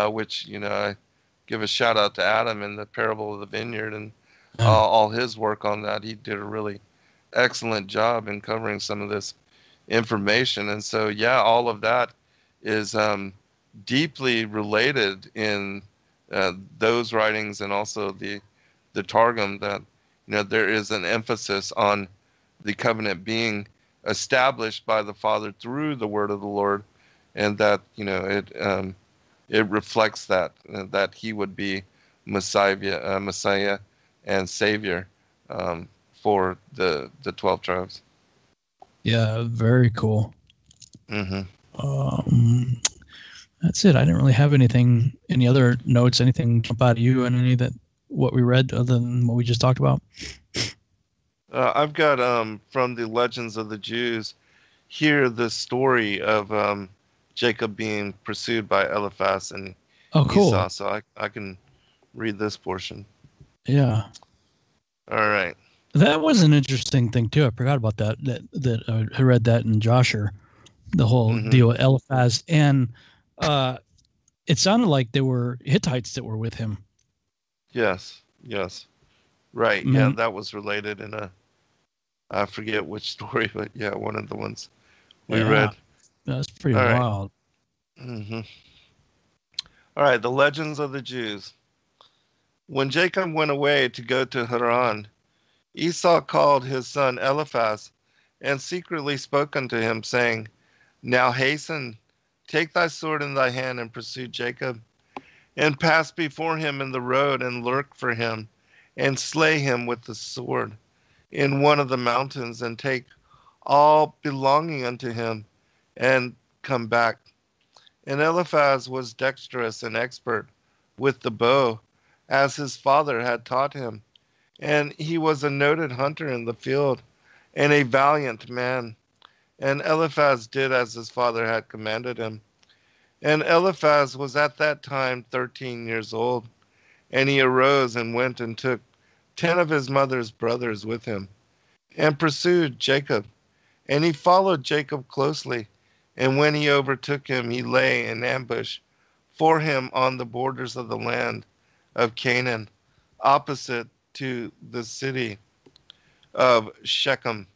[SPEAKER 4] which, I give a shout out to Adam in the parable of the vineyard and all his work on that. He did a really excellent job in covering some of this information. And so, all of that is deeply related in those writings, and also the Targum, that there is an emphasis on the covenant being established by the Father through the word of the Lord, and that it reflects that he would be Messiah and Savior for the 12 tribes.
[SPEAKER 5] Yeah, very cool.
[SPEAKER 4] Mm-hmm.
[SPEAKER 5] That's it. I didn't really have any other notes, anything jump out at you, and any that what we read other than what we just talked about.
[SPEAKER 4] I've got from the Legends of the Jews here the story of Jacob being pursued by Eliphaz and Esau. So I can read this portion.
[SPEAKER 5] Yeah.
[SPEAKER 4] All right.
[SPEAKER 5] That was an interesting thing too. I forgot about that. That I read that in Jasher, the whole deal with Eliphaz, and it sounded like there were Hittites that were with him.
[SPEAKER 4] Yes. Right. Mm-hmm. Yeah, that was related in I forget which story, but one of the ones we read.
[SPEAKER 5] That's pretty wild.
[SPEAKER 4] Mm-hmm. All right, the Legends of the Jews. When Jacob went away to go to Haran, Esau called his son Eliphaz and secretly spoke unto him, saying, Now hasten, take thy sword in thy hand and pursue Jacob, and pass before him in the road and lurk for him, and slay him with the sword in one of the mountains, and take all belonging unto him, and come back. And Eliphaz was dexterous and expert with the bow, as his father had taught him. And he was a noted hunter in the field, and a valiant man. And Eliphaz did as his father had commanded him. And Eliphaz was at that time 13 years old. And he arose and went and took 10 of his mother's brothers with him, and pursued Jacob. And he followed Jacob closely. And when he overtook him, he lay in ambush for him on the borders of the land of Canaan, opposite to the city of Shechem.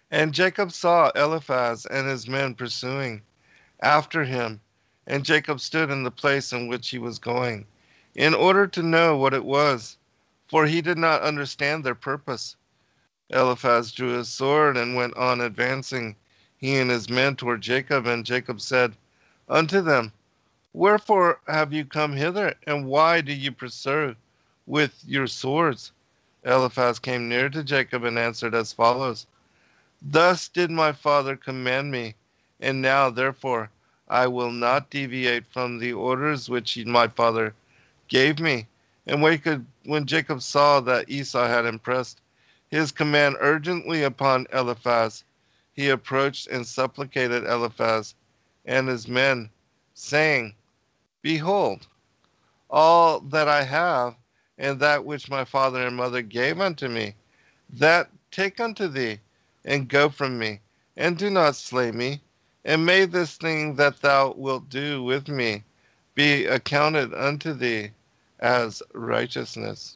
[SPEAKER 4] And Jacob saw Eliphaz and his men pursuing after him. And Jacob stood in the place in which he was going, in order to know what it was, for he did not understand their purpose. Eliphaz drew his sword and went on advancing, he and his men, toward Jacob. And Jacob said unto them, Wherefore have you come hither, and why do you pursue with your swords? Eliphaz came near to Jacob and answered as follows: Thus did my father command me, and now therefore I will not deviate from the orders which my father gave me. And when Jacob saw that Esau had impressed his command urgently upon Eliphaz, he approached and supplicated Eliphaz and his men, saying, Behold, all that I have, and that which my father and mother gave unto me, that take unto thee, and go from me, and do not slay me, and may this thing that thou wilt do with me be accounted unto thee as righteousness.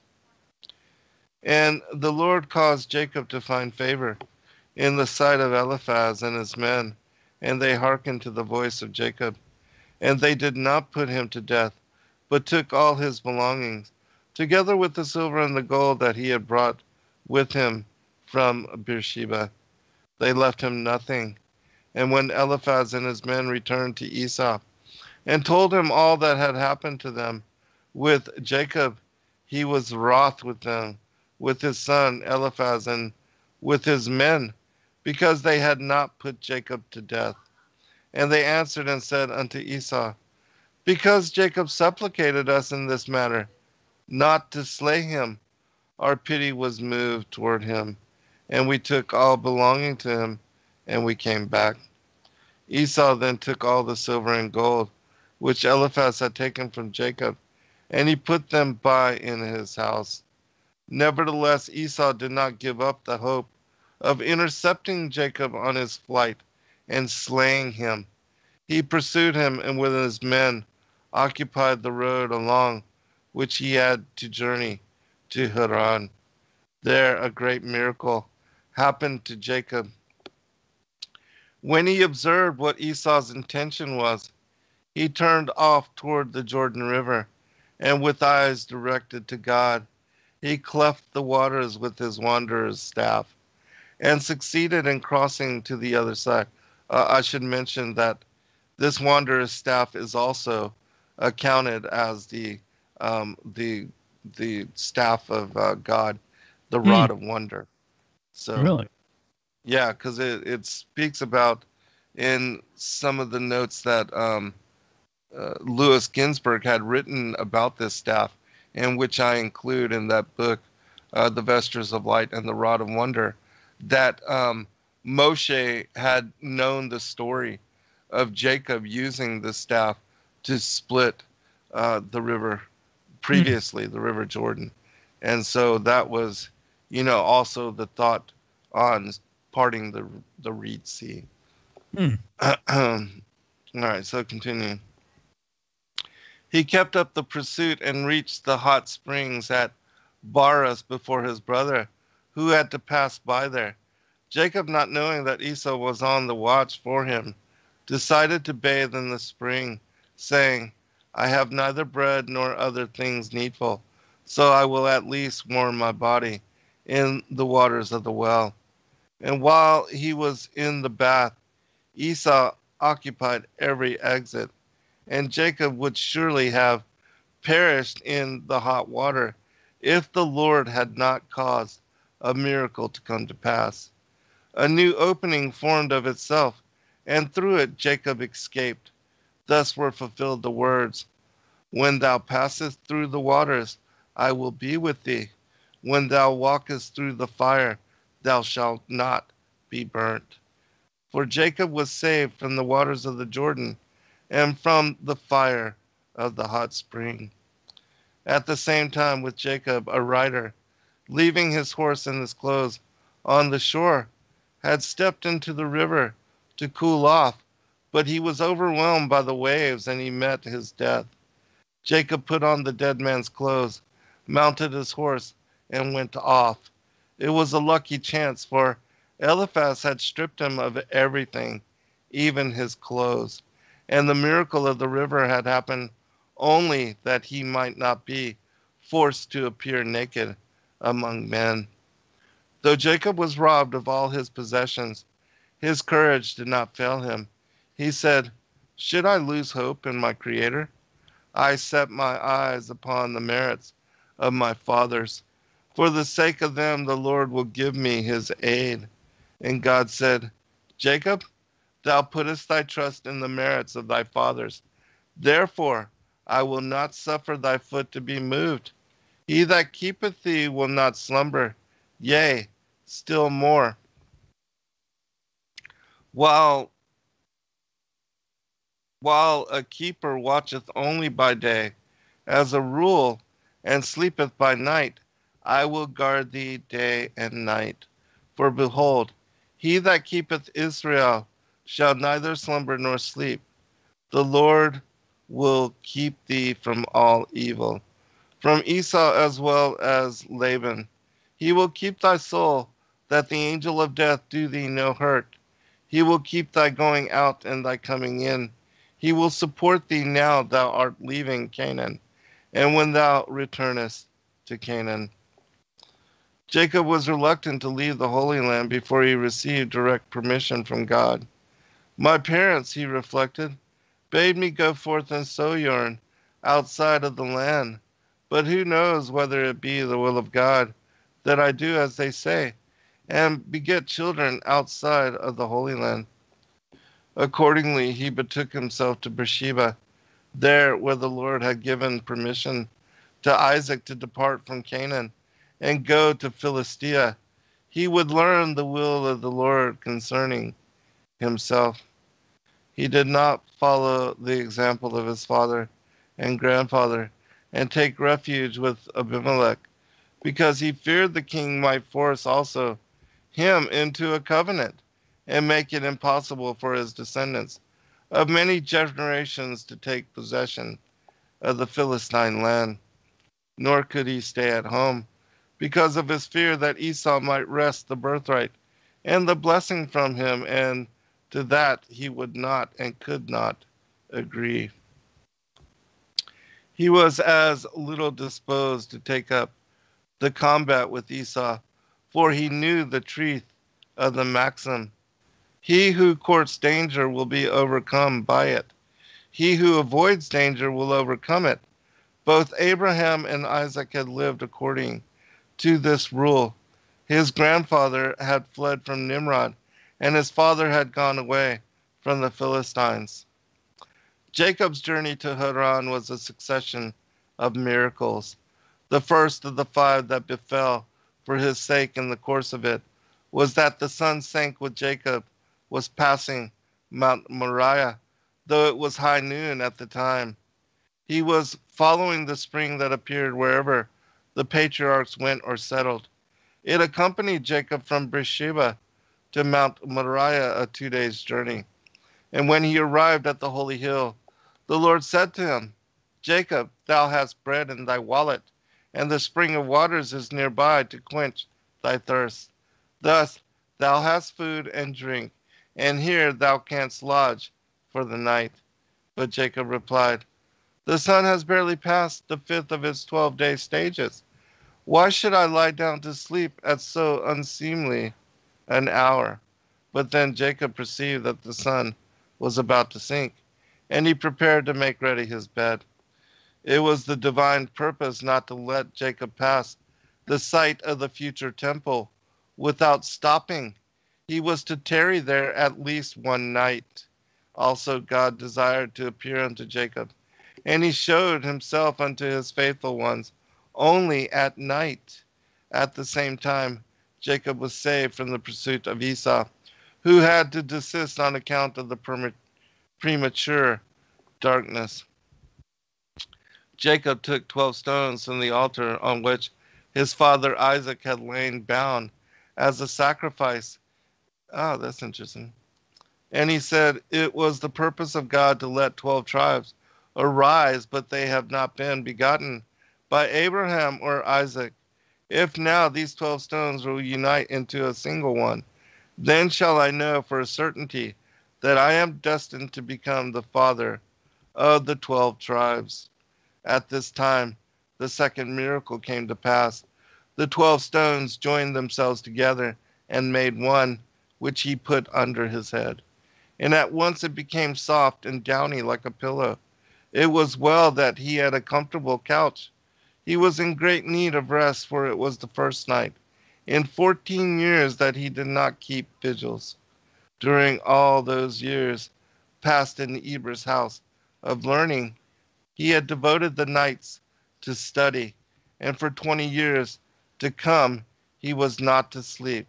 [SPEAKER 4] And the Lord caused Jacob to find favor in the sight of Eliphaz and his men, and they hearkened to the voice of Jacob. And they did not put him to death, but took all his belongings, together with the silver and the gold that he had brought with him from Beersheba. They left him nothing. And when Eliphaz and his men returned to Esau, and told him all that had happened to them with Jacob, he was wroth with them, with his son Eliphaz, and with his men, because they had not put Jacob to death. And they answered and said unto Esau, Because Jacob supplicated us in this matter, not to slay him, our pity was moved toward him, and we took all belonging to him, and we came back. Esau then took all the silver and gold, which Eliphaz had taken from Jacob, and he put them by in his house. Nevertheless, Esau did not give up the hope of intercepting Jacob on his flight and slaying him. He pursued him, and with his men occupied the road along which he had to journey to Haran. There a great miracle happened to Jacob. When he observed what Esau's intention was, he turned off toward the Jordan River, and with eyes directed to God, he cleft the waters with his wanderer's staff, and succeeded in crossing to the other side. I should mention that this wanderer's staff is also accounted as the staff of God, the rod of wonder. So
[SPEAKER 5] Really?
[SPEAKER 4] yeah, because it speaks about in some of the notes that Louis Ginsburg had written about this staff, and which I include in that book, The Vestures of Light and the Rod of Wonder, that Moshe had known the story of Jacob using the staff to split the river previously, the River Jordan. And so that was, also the thought on parting the Reed Sea. All right, so continuing. He kept up the pursuit and reached the hot springs at Baras before his brother, who had to pass by there. Jacob, not knowing that Esau was on the watch for him, decided to bathe in the spring, saying, I have neither bread nor other things needful, so I will at least warm my body in the waters of the well. And while he was in the bath, Esau occupied every exit, and Jacob would surely have perished in the hot water if the Lord had not caused a miracle to come to pass. A new opening formed of itself, and through it Jacob escaped. Thus were fulfilled the words, When thou passest through the waters, I will be with thee. When thou walkest through the fire, thou shalt not be burnt. For Jacob was saved from the waters of the Jordan, and from the fire of the hot spring. At the same time with Jacob, a rider, leaving his horse and his clothes on the shore, had stepped into the river to cool off, but he was overwhelmed by the waves, and he met his death. Jacob put on the dead man's clothes, mounted his horse, and went off. It was a lucky chance, for Eliphaz had stripped him of everything, even his clothes. And the miracle of the river had happened only that he might not be forced to appear naked among men. Though Jacob was robbed of all his possessions, his courage did not fail him. He said, "Should I lose hope in my Creator? I set my eyes upon the merits of my fathers. For the sake of them, the Lord will give me his aid." And God said, "Jacob, thou puttest thy trust in the merits of thy fathers. Therefore I will not suffer thy foot to be moved. He that keepeth thee will not slumber. Yea, still more. While a keeper watcheth only by day, as a rule, and sleepeth by night, I will guard thee day and night. For behold, he that keepeth Israel shall neither slumber nor sleep. The Lord will keep thee from all evil, from Esau as well as Laban. He will keep thy soul, that the angel of death do thee no hurt. He will keep thy going out and thy coming in. He will support thee now thou art leaving Canaan, and when thou returnest to Canaan. Jacob was reluctant to leave the Holy Land before he received direct permission from God. My parents, he reflected, bade me go forth and sojourn outside of the land, but who knows whether it be the will of God that I do as they say, and beget children outside of the Holy Land. Accordingly, he betook himself to Beersheba, there where the Lord had given permission to Isaac to depart from Canaan and go to Philistia. He would learn the will of the Lord concerning himself. He did not follow the example of his father and grandfather and take refuge with Abimelech, because he feared the king might force also him into a covenant and make it impossible for his descendants of many generations to take possession of the Philistine land. Nor could he stay at home, because of his fear that Esau might wrest the birthright and the blessing from him, and to that he would not and could not agree. He was as little disposed to take up the combat with Esau, for he knew the truth of the maxim, he who courts danger will be overcome by it. He who avoids danger will overcome it. Both Abraham and Isaac had lived according to this rule. His grandfather had fled from Nimrod, and his father had gone away from the Philistines. Jacob's journey to Haran was a succession of miracles. The first of the 5 that befell for his sake in the course of it was that the sun sank with Jacob was passing Mount Moriah, though it was high noon at the time. He was following the spring that appeared wherever the patriarchs went or settled. It accompanied Jacob from Beersheba to Mount Moriah, a 2 days' journey. And when he arrived at the holy hill, the Lord said to him, "Jacob, thou hast bread in thy wallet, and the spring of waters is nearby to quench thy thirst. Thus thou hast food and drink, and here thou canst lodge for the night." But Jacob replied, "The sun has barely passed the 5th of its 12-day stages. Why should I lie down to sleep at so unseemly an hour?" But then Jacob perceived that the sun was about to sink, and he prepared to make ready his bed. It was the divine purpose not to let Jacob pass the site of the future temple without stopping. He was to tarry there at least 1 night. Also God desired to appear unto Jacob, and he showed himself unto his faithful ones only at night. At the same time, Jacob was saved from the pursuit of Esau, who had to desist on account of the premature darkness. Jacob took 12 stones from the altar on which his father Isaac had lain bound as a sacrifice. Oh, that's interesting. And he said, it was the purpose of God to let 12 tribes arise, but they have not been begotten by Abraham or Isaac. If now these 12 stones will unite into a single one, then shall I know for a certainty that I am destined to become the father of the 12 tribes. At this time, the second miracle came to pass. The 12 stones joined themselves together and made one, which he put under his head. And at once it became soft and downy like a pillow. It was well that he had a comfortable couch. He was in great need of rest, for it was the first night in 14 years that he did not keep vigils. During all those years passed in Eber's house of learning, he had devoted the nights to study, and for 20 years to come he was not to sleep.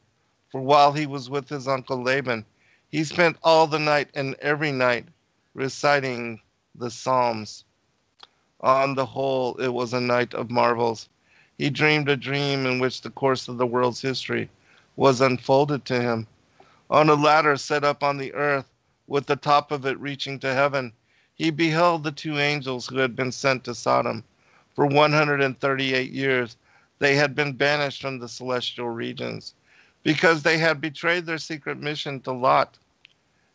[SPEAKER 4] For while he was with his uncle Laban, he spent all the night and every night reciting the Psalms. On the whole, it was a night of marvels. He dreamed a dream in which the course of the world's history was unfolded to him. On a ladder set up on the earth, with the top of it reaching to heaven, he beheld the two angels who had been sent to Sodom. For 138 years they had been banished from the celestial regions, because they had betrayed their secret mission to Lot.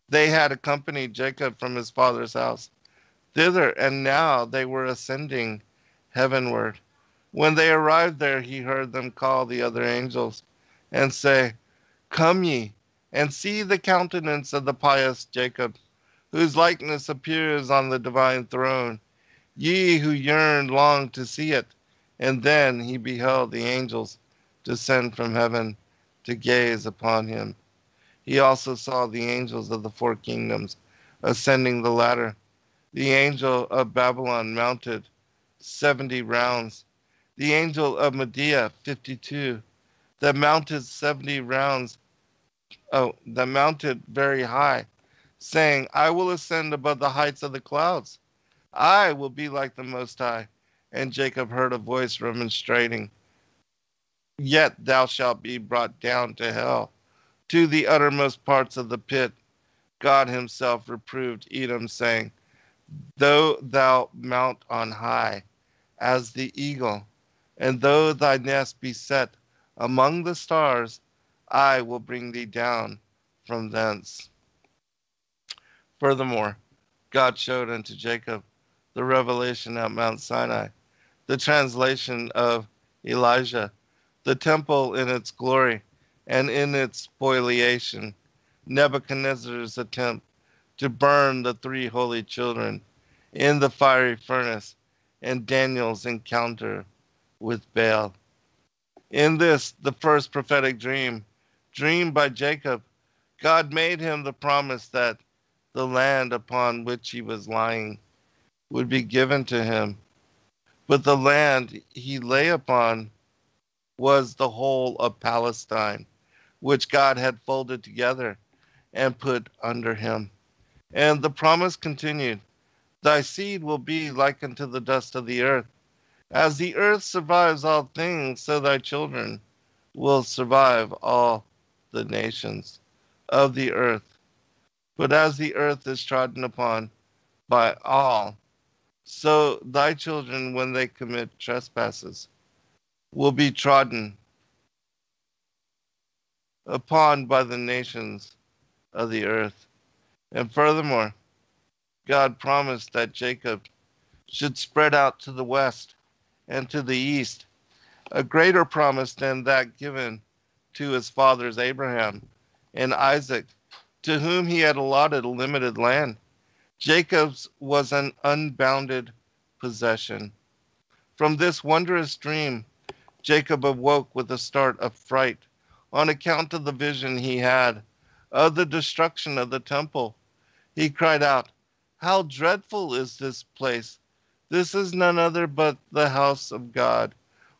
[SPEAKER 4] They had accompanied Jacob from his father's house thither, and now they were ascending heavenward. When they arrived there, he heard them call the other angels and say, Come ye, and see the countenance of the pious Jacob, whose likeness appears on the divine throne. Ye who yearned long to see it. And then he beheld the angels descend from heaven to gaze upon him. He also saw the angels of the four kingdoms ascending the ladder. The angel of Babylon mounted 70 rounds. The angel of Media 52, that mounted 70 rounds, that mounted very high, saying, I will ascend above the heights of the clouds. I will be like the Most High. And Jacob heard a voice remonstrating, Yet thou shalt be brought down to hell, to the uttermost parts of the pit. God himself reproved Edom, saying, Though thou mount on high as the eagle, and though thy nest be set among the stars, I will bring thee down from thence. Furthermore, God showed unto Jacob the revelation at Mount Sinai, the translation of Elijah, the temple in its glory and in its spoliation, Nebuchadnezzar's attempt to burn the three holy children in the fiery furnace, and Daniel's encounter with Baal. In this, the first prophetic dream, dreamed by Jacob, God made him the promise that the land upon which he was lying would be given to him. But the land he lay upon was the whole of Palestine, which God had folded together and put under him. And the promise continued, Thy seed will be like unto the dust of the earth. As the earth survives all things, so thy children will survive all the nations of the earth. But as the earth is trodden upon by all, so thy children, when they commit trespasses, will be trodden upon by the nations of the earth. And furthermore, God promised that Jacob should spread out to the west and to the east, a greater promise than that given to his fathers Abraham and Isaac, to whom he had allotted a limited land. Jacob's was an unbounded possession. From this wondrous dream, Jacob awoke with a start of fright on account of the vision he had of the destruction of the temple. He cried out, How dreadful is this place! This is none other but the house of God,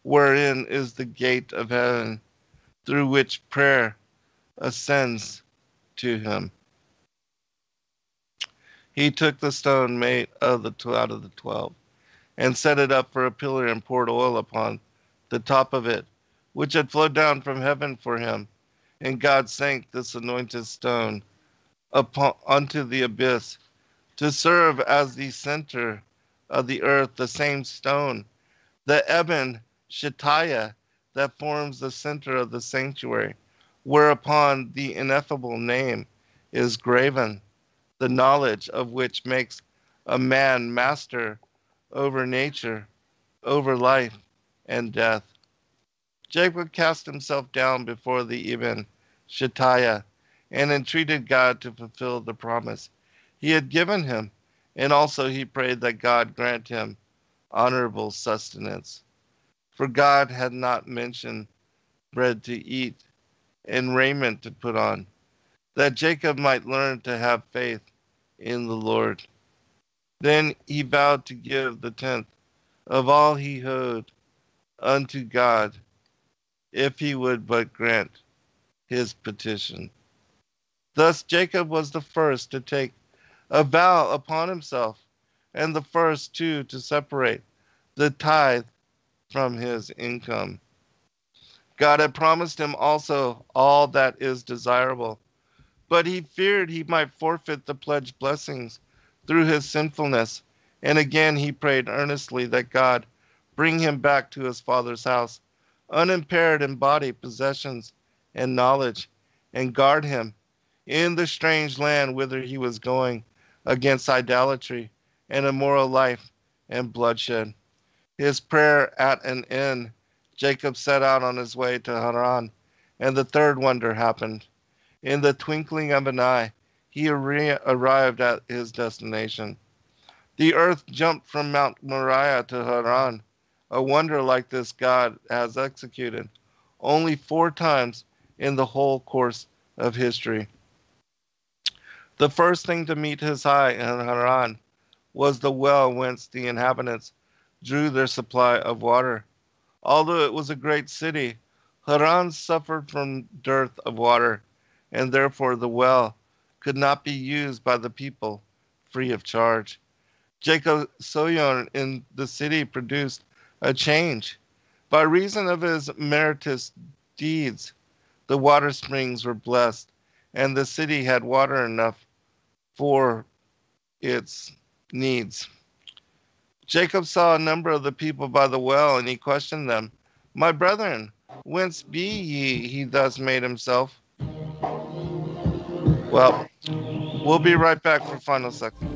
[SPEAKER 4] wherein is the gate of heaven, through which prayer ascends to him. He took the stone made out of the 12, and set it up for a pillar, and poured oil upon the top of it, which had flowed down from heaven for him. And God sank this anointed stone unto the abyss, to serve as the center of the earth, the same stone, the Eben Shettiah, that forms the center of the sanctuary, whereupon the ineffable name is graven, the knowledge of which makes a man master over nature, over life and death. Jacob cast himself down before the Eben Shettiah, and entreated God to fulfill the promise he had given him, and also he prayed that God grant him honorable sustenance. For God had not mentioned bread to eat and raiment to put on, that Jacob might learn to have faith in the Lord. Then he vowed to give the tenth of all he owed unto God, if he would but grant his petition. Thus Jacob was the first to take a vow upon himself, and the first too to separate the tithe from his income. God had promised him also all that is desirable, but he feared he might forfeit the pledged blessings through his sinfulness, and again he prayed earnestly that God bring him back to his father's house, unimpaired in body, possessions, and knowledge, and guard him in the strange land whither he was going, against idolatry and immoral life and bloodshed. His prayer at an end, Jacob set out on his way to Haran, and the third wonder happened. In the twinkling of an eye, he arrived at his destination. The earth jumped from Mount Moriah to Haran. A wonder like this God has executed only 4 times in the whole course of history. The first thing to meet his eye in Haran was the well whence the inhabitants drew their supply of water. Although it was a great city, Haran suffered from dearth of water, and therefore the well could not be used by the people free of charge. Jacob's sojourn in the city produced a change. By reason of his meritorious deeds, the water springs were blessed, and the city had water enough for its needs. Jacob saw a number of the people by the well, and he questioned them, "My brethren, whence be ye?" He thus made himself. Well, we'll be right back for final section.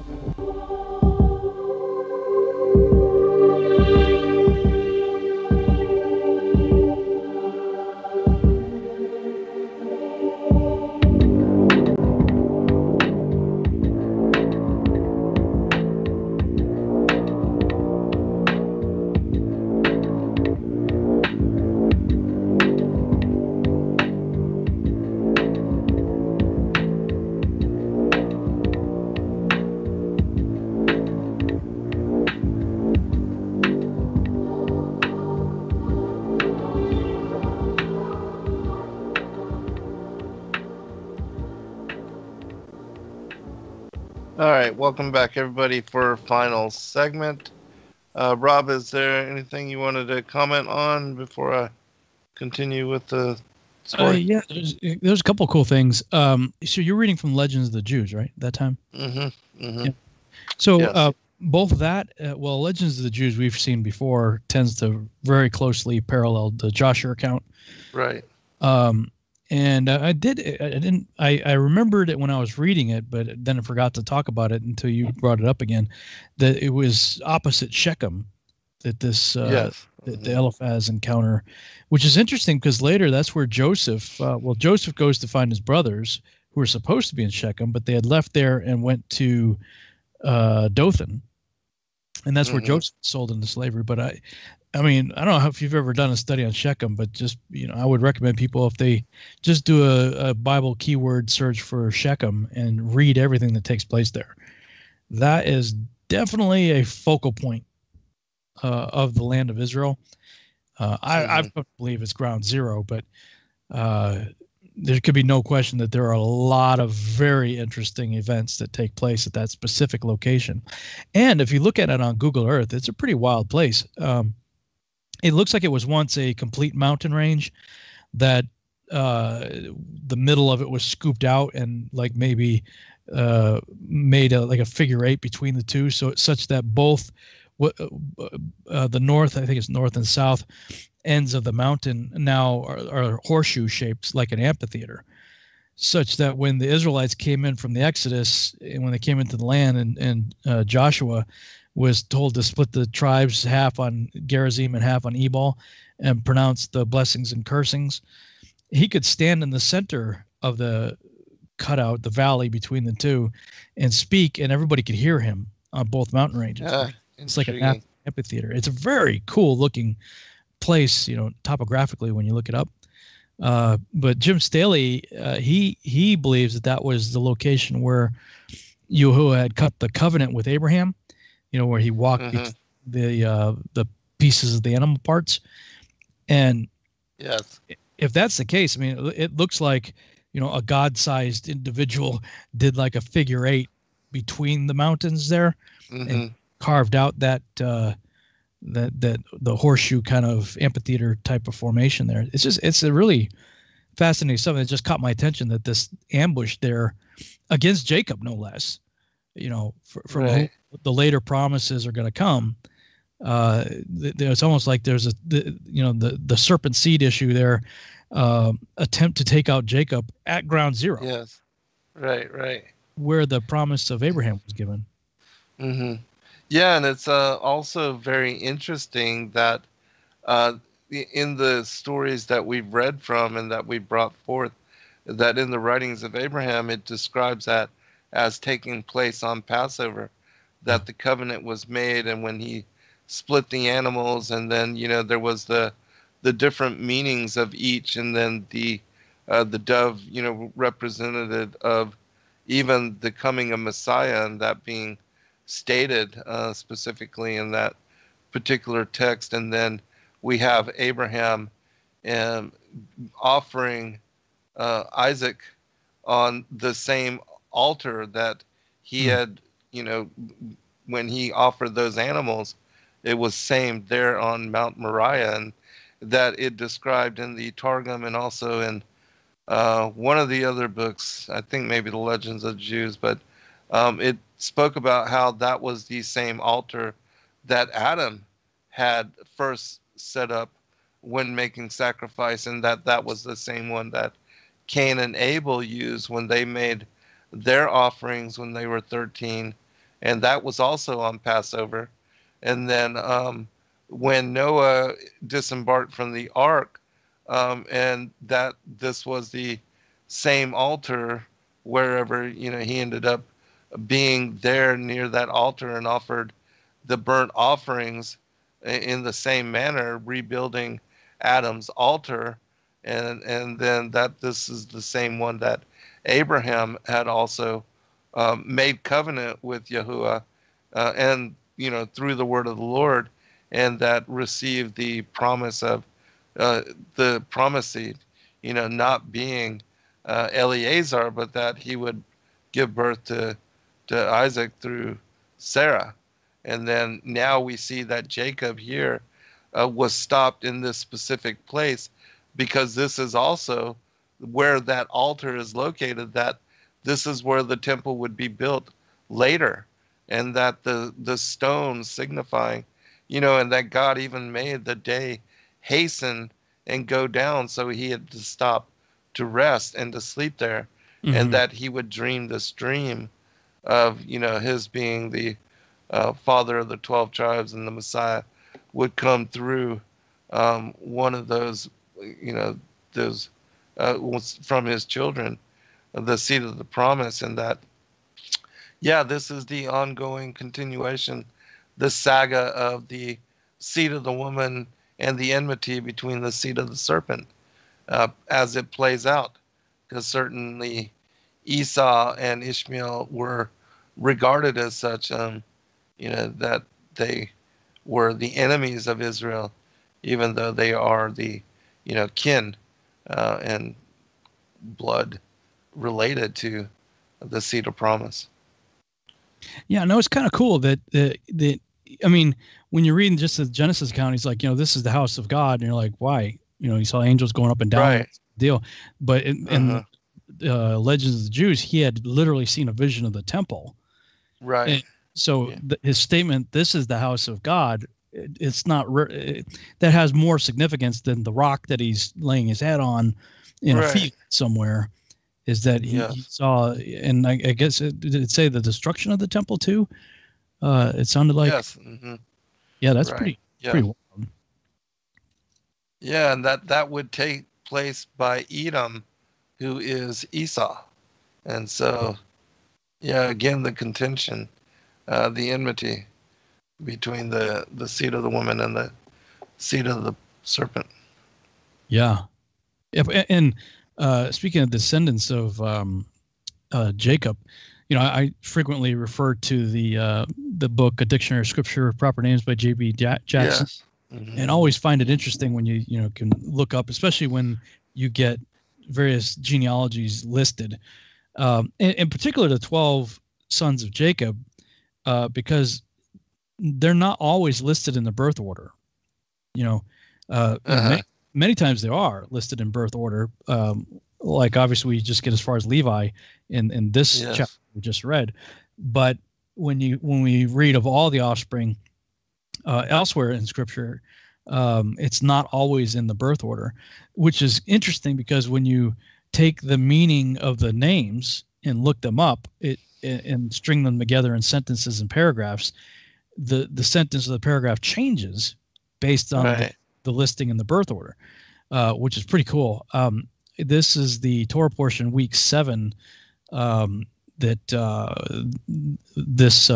[SPEAKER 4] All right, welcome back, everybody, for our final segment. Rob, is there anything you wanted to comment on before I continue with the story?
[SPEAKER 5] Yeah, there's a couple cool things. So you're reading from Legends of the Jews, right? That time?
[SPEAKER 4] Mm-hmm. Mm-hmm.
[SPEAKER 5] Yeah. So
[SPEAKER 4] Yes.
[SPEAKER 5] both that, Legends of the Jews we've seen before tends to very closely parallel the Jasher account.
[SPEAKER 4] Right.
[SPEAKER 5] And I remembered it when I was reading it, but then I forgot to talk about it until you brought it up again, that it was opposite Shechem, that this,
[SPEAKER 4] Yes.
[SPEAKER 5] the Eliphaz encounter, which is interesting because later that's where Joseph goes to find his brothers who were supposed to be in Shechem, but they had left there and went to Dothan. And that's where Joseph was sold into slavery. But I mean, I don't know if you've ever done a study on Shechem, but just, I would recommend people, if they just do a Bible keyword search for Shechem and read everything that takes place there. That is definitely a focal point of the land of Israel. I don't believe it's ground zero, but there could be no question that there are a lot of very interesting events that take place at that specific location. And if you look at it on Google Earth, it's a pretty wild place. It looks like it was once a complete mountain range that the middle of it was scooped out and like maybe made like a figure eight between the two, so it's such that both the north, I think it's north and south ends of the mountain now are horseshoe shapes like an amphitheater, such that when the Israelites came in from the Exodus and when they came into the land and Joshua was told to split the tribes half on Gerizim and half on Ebal and pronounce the blessings and cursings, he could stand in the center of the cutout, the valley between the two, and speak, and everybody could hear him on both mountain ranges. It's like an amphitheater. It's a very cool looking place, topographically when you look it up. But Jim Staley, he believes that was the location where Yahuwah had cut the covenant with Abraham, where he walked the pieces of the animal parts. And
[SPEAKER 4] yes,
[SPEAKER 5] if that's the case, I mean, it looks like, a God-sized individual did like a figure eight between the mountains there and carved out that the horseshoe kind of amphitheater type of formation there. It's a really fascinating something that just caught my attention, that this ambush there against Jacob, no less, from right. The later promises are going to come. It's almost like there's the serpent seed issue there, attempt to take out Jacob at ground zero.
[SPEAKER 4] Yes, right.
[SPEAKER 5] Where the promise of Abraham was given.
[SPEAKER 4] Yeah, and it's also very interesting that in the stories that we've read from and that we brought forth, that in the writings of Abraham, it describes that as taking place on Passover, that the covenant was made, and when he split the animals, and then there was the different meanings of each, and then the dove representative of even the coming of Messiah, and that being stated specifically in that particular text. And then we have Abraham offering Isaac on the same altar that he had, when he offered those animals, it was same there on Mount Moriah, and that it described in the Targum and also in one of the other books, I think maybe the Legends of the Jews, but it spoke about how that was the same altar that Adam had first set up when making sacrifice, and that was the same one that Cain and Abel used when they made their offerings when they were 13, and that was also on Passover. And then when Noah disembarked from the ark, and that this was the same altar wherever he ended up being there near that altar and offered the burnt offerings in the same manner, rebuilding Adam's altar, and then that this is the same one that Abraham had also made covenant with Yahuwah, and through the word of the Lord, and that received the promise of the promised seed, not being Eleazar, but that he would give birth to Isaac through Sarah. And then now we see that Jacob here was stopped in this specific place, because this is also where that altar is located, that this is where the temple would be built later, and that the stones signifying, and that God even made the day hasten and go down, so he had to stop to rest and to sleep there, and that he would dream this dream of, his being the father of the 12 tribes, and the Messiah would come through one of those, those from his children, the seed of the promise. And that, this is the ongoing continuation, the saga of the seed of the woman and the enmity between the seed of the serpent, as it plays out. Because certainly Esau and Ishmael were regarded as such, that they were the enemies of Israel, even though they are the, kin and blood related to the seed of promise.
[SPEAKER 5] Yeah, no, it's kind of cool that I mean, when you're reading just the Genesis account, he's like, this is the house of God, and you're like, why? You saw angels going up and down,
[SPEAKER 4] Right.
[SPEAKER 5] deal. But in Legends of the Jews, he had literally seen a vision of the temple.
[SPEAKER 4] Right.
[SPEAKER 5] And so his statement, "This is the house of God," it's not that has more significance than the rock that he's laying his head on in a field somewhere. Is that he saw, and I guess did it say the destruction of the temple too? It sounded like
[SPEAKER 4] yes. Mm-hmm.
[SPEAKER 5] Yeah, that's pretty wild.
[SPEAKER 4] Yeah, and that would take place by Edom, who is Esau, and so again the contention, the enmity between the seed of the woman and the seed of the serpent.
[SPEAKER 5] Yeah, and speaking of descendants of Jacob, I frequently refer to the book A Dictionary of Scripture of Proper Names by J.B. Jackson.
[SPEAKER 4] Yes. Mm-hmm.
[SPEAKER 5] And always find it interesting when you can look up, especially when you get various genealogies listed, in particular the 12 sons of Jacob, because they're not always listed in the birth order. Many times they are listed in birth order. Like obviously we just get as far as Levi in this chapter we just read, but when we read of all the offspring elsewhere in Scripture, it's not always in the birth order, which is interesting because when you take the meaning of the names and look them up, and string them together in sentences and paragraphs, the sentence of the paragraph changes based on the listing in the birth order, which is pretty cool. This is the Torah portion, week 7, that this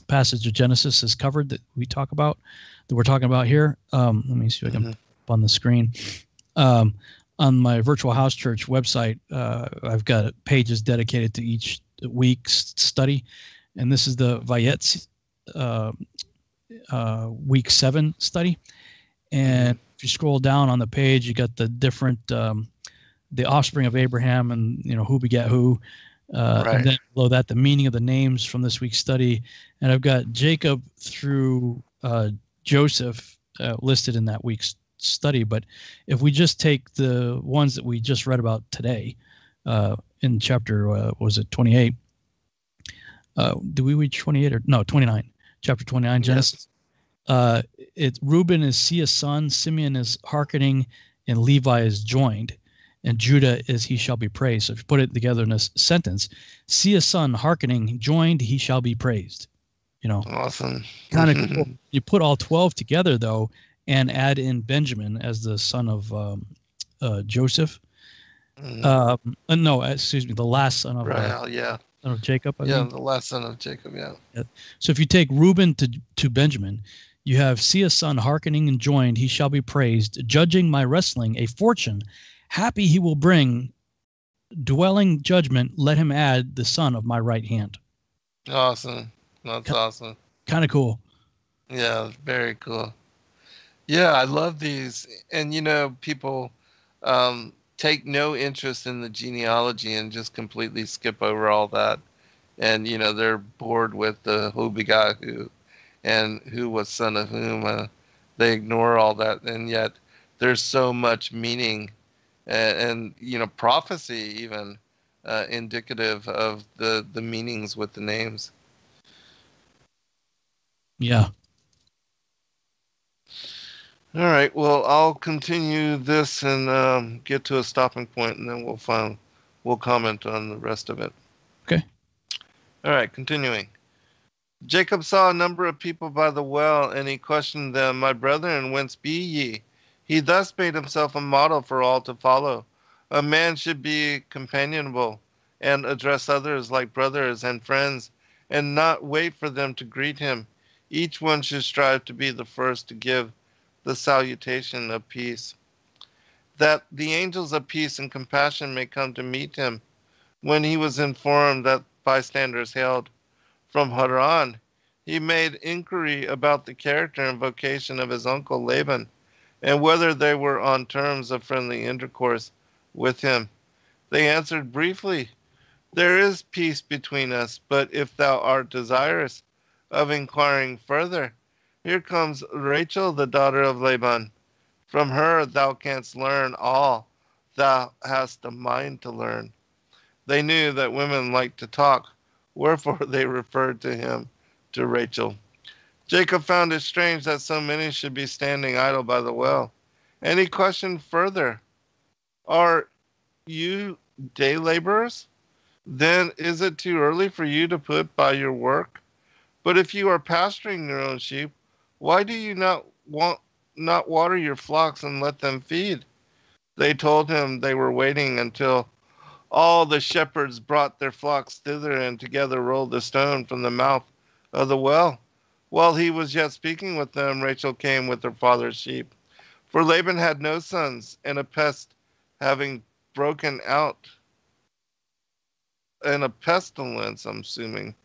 [SPEAKER 5] passage of Genesis is covered that we're talking about here. Let me see if I can put up on the screen. On my virtual house church website, I've got pages dedicated to each week's study, and this is the Vayetz week 7 study. And if you scroll down on the page, you got the different the offspring of Abraham, and who begat who. And then below that, the meaning of the names from this week's study. And I've got Jacob through Joseph listed in that week's study. But if we just take the ones that we just read about today, in chapter, was it 28? Do we reach 28 or no, 29? Chapter 29, Genesis. It's Reuben is see a son, Simeon is hearkening, and Levi is joined. And Judah is he shall be praised. So if you put it together in a sentence, see a son hearkening, joined, he shall be praised.
[SPEAKER 4] Awesome.
[SPEAKER 5] Kind of cool. You put all 12 together though, and add in Benjamin as the son of Joseph. No, excuse me, the last son of
[SPEAKER 4] son
[SPEAKER 5] of Jacob. I
[SPEAKER 4] think. The last son of Jacob. Yeah.
[SPEAKER 5] So if you take Reuben to Benjamin, you have see a son hearkening and joined, he shall be praised, judging my wrestling, a fortune. Happy he will bring, dwelling judgment, let him add the son of my right hand.
[SPEAKER 4] Awesome. That's awesome.
[SPEAKER 5] Kind of cool.
[SPEAKER 4] Yeah, very cool. Yeah, I love these. And, people take no interest in the genealogy and just completely skip over all that. And, they're bored with the who begot who and who was son of whom. They ignore all that. And yet there's so much meaning and prophecy even indicative of the meanings with the names.
[SPEAKER 5] Yeah.
[SPEAKER 4] All right. Well, I'll continue this and get to a stopping point, and then we'll comment on the rest of it.
[SPEAKER 5] Okay.
[SPEAKER 4] All right. Continuing. Jacob saw a number of people by the well, and he questioned them, "My brethren, whence be ye?" He thus made himself a model for all to follow. A man should be companionable and address others like brothers and friends, and not wait for them to greet him. Each one should strive to be the first to give the salutation of peace, that the angels of peace and compassion may come to meet him. When he was informed that bystanders hailed from Haran, he made inquiry about the character and vocation of his uncle Laban, and whether they were on terms of friendly intercourse with him. They answered briefly, "There is peace between us, but if thou art desirous of inquiring further, here comes Rachel, the daughter of Laban. From her thou canst learn all thou hast a mind to learn." They knew that women liked to talk, wherefore they referred to Rachel. Jacob found it strange that so many should be standing idle by the well, and he questioned further, "Are you day laborers? Then is it too early for you to put by your work? But if you are pasturing your own sheep, why do you not water your flocks and let them feed?" They told him they were waiting until all the shepherds brought their flocks thither and together rolled the stone from the mouth of the well. While he was yet speaking with them, Rachel came with her father's sheep. For Laban had no sons, and a pest having broken out, and a pestilence, I'm assuming,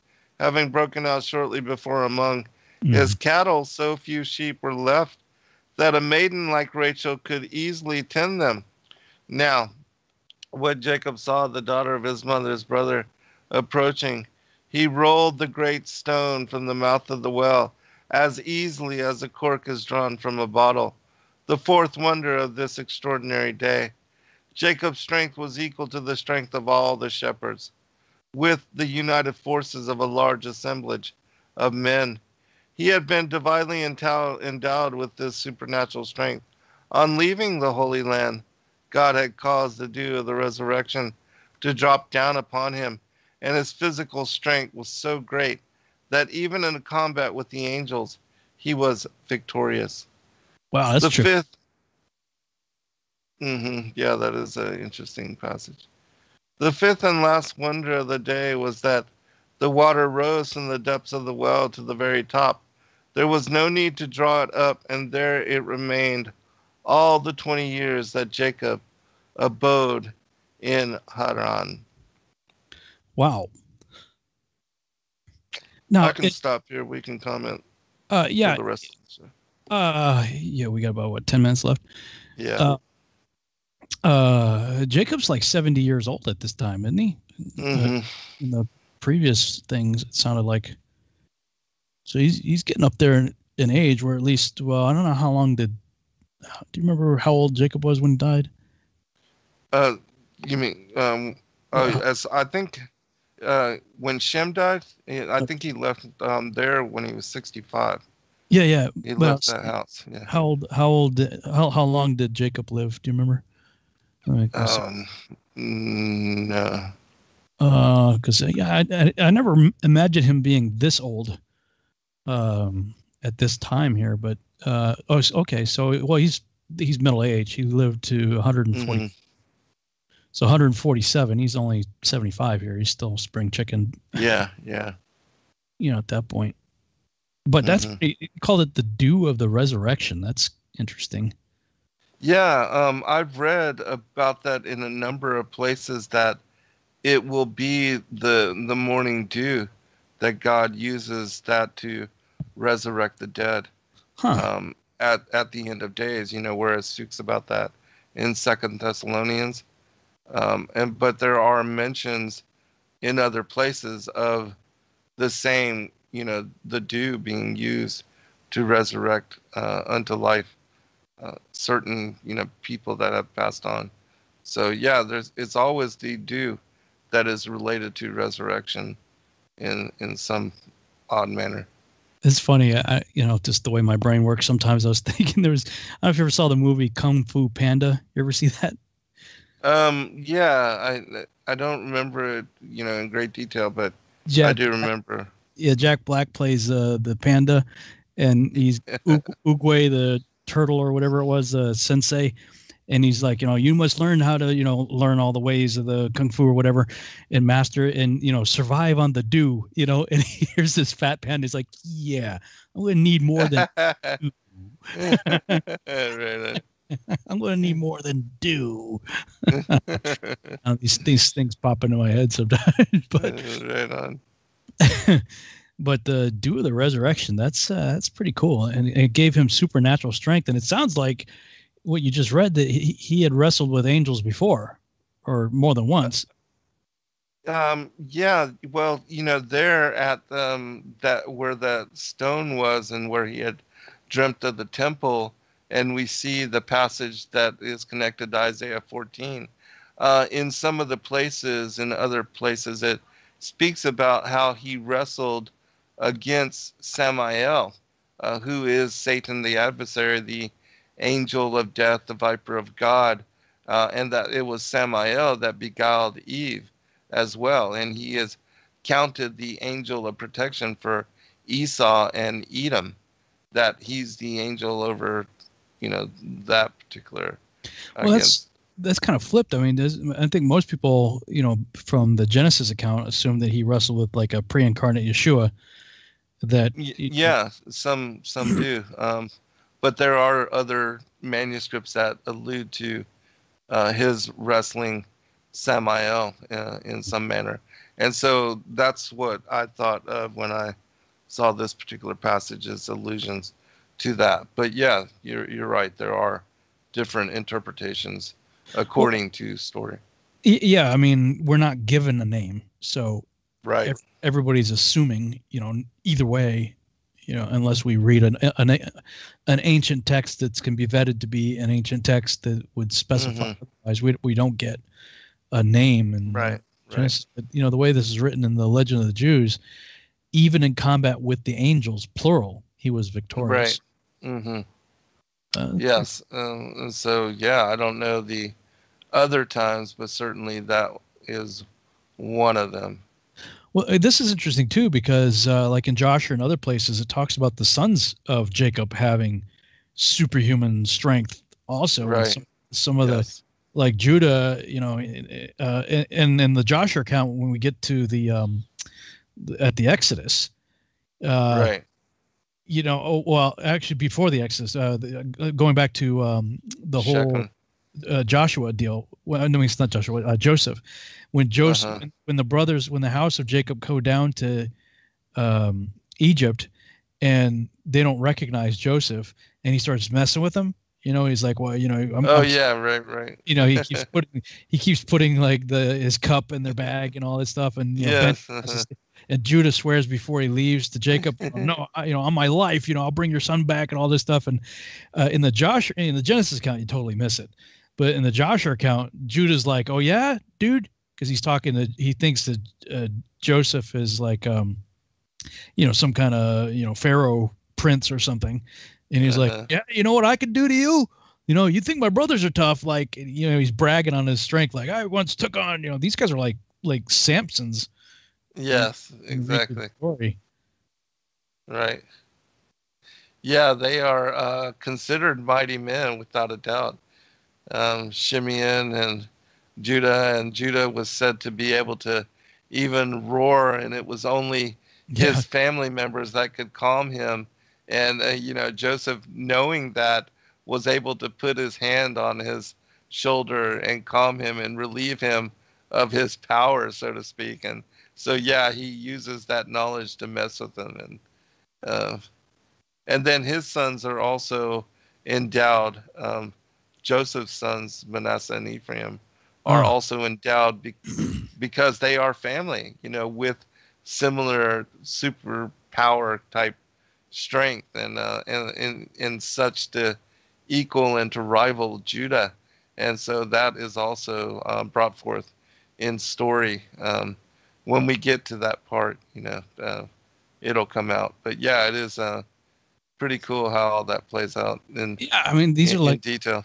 [SPEAKER 4] having broken out shortly before among his cattle, so few sheep were left that a maiden like Rachel could easily tend them. Now, when Jacob saw the daughter of his mother's brother approaching, he rolled the great stone from the mouth of the well as easily as a cork is drawn from a bottle. The fourth wonder of this extraordinary day. Jacob's strength was equal to the strength of all the shepherds. With the united forces of a large assemblage of men, he had been divinely endowed with this supernatural strength. On leaving the Holy Land, God had caused the dew of the resurrection to drop down upon him, and his physical strength was so great that even in a combat with the angels, he was victorious.
[SPEAKER 5] Wow, that's true.
[SPEAKER 4] Fifth. Yeah, that is an interesting passage. The fifth and last wonder of the day was that the water rose from the depths of the well to the very top. There was no need to draw it up, and there it remained all the 20 years that Jacob abode in Haran.
[SPEAKER 5] Wow. Now
[SPEAKER 4] I can stop here. We can comment.
[SPEAKER 5] Yeah.
[SPEAKER 4] For the rest of the show.
[SPEAKER 5] Yeah, we got about 10 minutes left.
[SPEAKER 4] Yeah.
[SPEAKER 5] Jacob's like 70 years old at this time, isn't he? In the previous things, it sounded like. So he's getting up there in age, where at least, well, I don't know how long do you remember how old Jacob was when he died?
[SPEAKER 4] You mean, as I think, when Shem died, I think he left there when he was 65.
[SPEAKER 5] Yeah.
[SPEAKER 4] He left that house. Yeah.
[SPEAKER 5] How long did Jacob live? Do you remember?
[SPEAKER 4] No.
[SPEAKER 5] Because I never imagined him being this old. At this time here, but okay. So he's middle age. He lived to 140. So 147. He's only 75 here. He's still spring chicken.
[SPEAKER 4] Yeah.
[SPEAKER 5] At that point. But that's he called it the dew of the resurrection. That's interesting.
[SPEAKER 4] Yeah, I've read about that in a number of places, that it will be the morning dew that God uses that to resurrect the dead at the end of days, where it speaks about that in 2 Thessalonians. But there are mentions in other places of the same, the dew being used to resurrect unto life certain, people that have passed on. So yeah, it's always the dew that is related to resurrection in some odd manner.
[SPEAKER 5] It's funny, just the way my brain works. Sometimes I was thinking I don't know if you ever saw the movie Kung Fu Panda. You ever see that?
[SPEAKER 4] Yeah, I don't remember it, in great detail, but I do remember.
[SPEAKER 5] Yeah, Jack Black plays the panda, and he's Oogway the turtle or whatever it was, sensei. And he's like, you must learn how to, learn all the ways of the kung fu or whatever, and master and, survive on the dew, and here's this fat panda. He's like, yeah, I'm going to need more than dew.
[SPEAKER 4] Right.
[SPEAKER 5] I'm going to need more than dew. These things pop into my head sometimes. But
[SPEAKER 4] right on.
[SPEAKER 5] But the dew of the resurrection, that's pretty cool, and it gave him supernatural strength. And it sounds like what you just read, that he had wrestled with angels before, or more than once.
[SPEAKER 4] Yeah, well, there at that where that stone was and where he had dreamt of the temple, and we see the passage that is connected to Isaiah 14. In some of the places, in other places, it speaks about how he wrestled against Samael, who is Satan the adversary, the angel of death, the viper of God, and that it was Samael that beguiled Eve as well. And he has counted the angel of protection for Esau and Edom, that he's the angel over, that particular.
[SPEAKER 5] Well, that's kind of flipped. I mean, I think most people, from the Genesis account, assume that he wrestled with like a pre-incarnate Yeshua.
[SPEAKER 4] Yeah, some do, but there are other manuscripts that allude to his wrestling Samael in some manner, and so that's what I thought of when I saw this particular passage as allusions to that. But yeah, you're right. There are different interpretations according to story.
[SPEAKER 5] Yeah, I mean, we're not given a name, so
[SPEAKER 4] right.
[SPEAKER 5] Everybody's assuming, either way, unless we read an ancient text that can be vetted to be an ancient text that would specify. Otherwise, we don't get a name. And
[SPEAKER 4] right.
[SPEAKER 5] Genesis, but, the way this is written in the Legend of the Jews, even in combat with the angels, plural, he was victorious.
[SPEAKER 4] Right. Mm-hmm. Yes. And so, yeah, I don't know the other times, but certainly that is one of them.
[SPEAKER 5] Well, this is interesting too, because like in Jasher and other places, it talks about the sons of Jacob having superhuman strength also.
[SPEAKER 4] Right.
[SPEAKER 5] And some of the, like Judah, and in the Jasher account, when we get to the at the Exodus,
[SPEAKER 4] right.
[SPEAKER 5] Well, actually before the Exodus, going back to the whole Joshua deal. Well, no, it's not Joshua. Joseph. When Joseph, when the house of Jacob go down to Egypt, and they don't recognize Joseph, and he starts messing with them. He's like, well,
[SPEAKER 4] right.
[SPEAKER 5] He keeps putting like his cup in their bag and all this stuff, and and Judah swears before he leaves to Jacob, no, on my life, I'll bring your son back and all this stuff. And in the Genesis account, you totally miss it, but in the Jasher account, Judah's like, oh yeah, dude. Because he thinks that Joseph is like, some kind of, Pharaoh prince or something. And he's like, yeah, you know what I could do to you? You think my brothers are tough. Like, he's bragging on his strength. Like, I once took on, these guys are like Samson's.
[SPEAKER 4] Yes, exactly. Right. Yeah, they are considered mighty men without a doubt. Shimeon and Judah was said to be able to even roar, and it was only his family members that could calm him. And Joseph, knowing that, was able to put his hand on his shoulder and calm him and relieve him of his power, so to speak. And so he uses that knowledge to mess with him. And then his sons are also endowed. Joseph's sons, Manasseh and Ephraim, are also endowed because they are family, with similar superpower type strength and such to equal and to rival Judah. And so that is also brought forth in story. When we get to that part, it'll come out. But it is pretty cool how all that plays out
[SPEAKER 5] these are like
[SPEAKER 4] detail.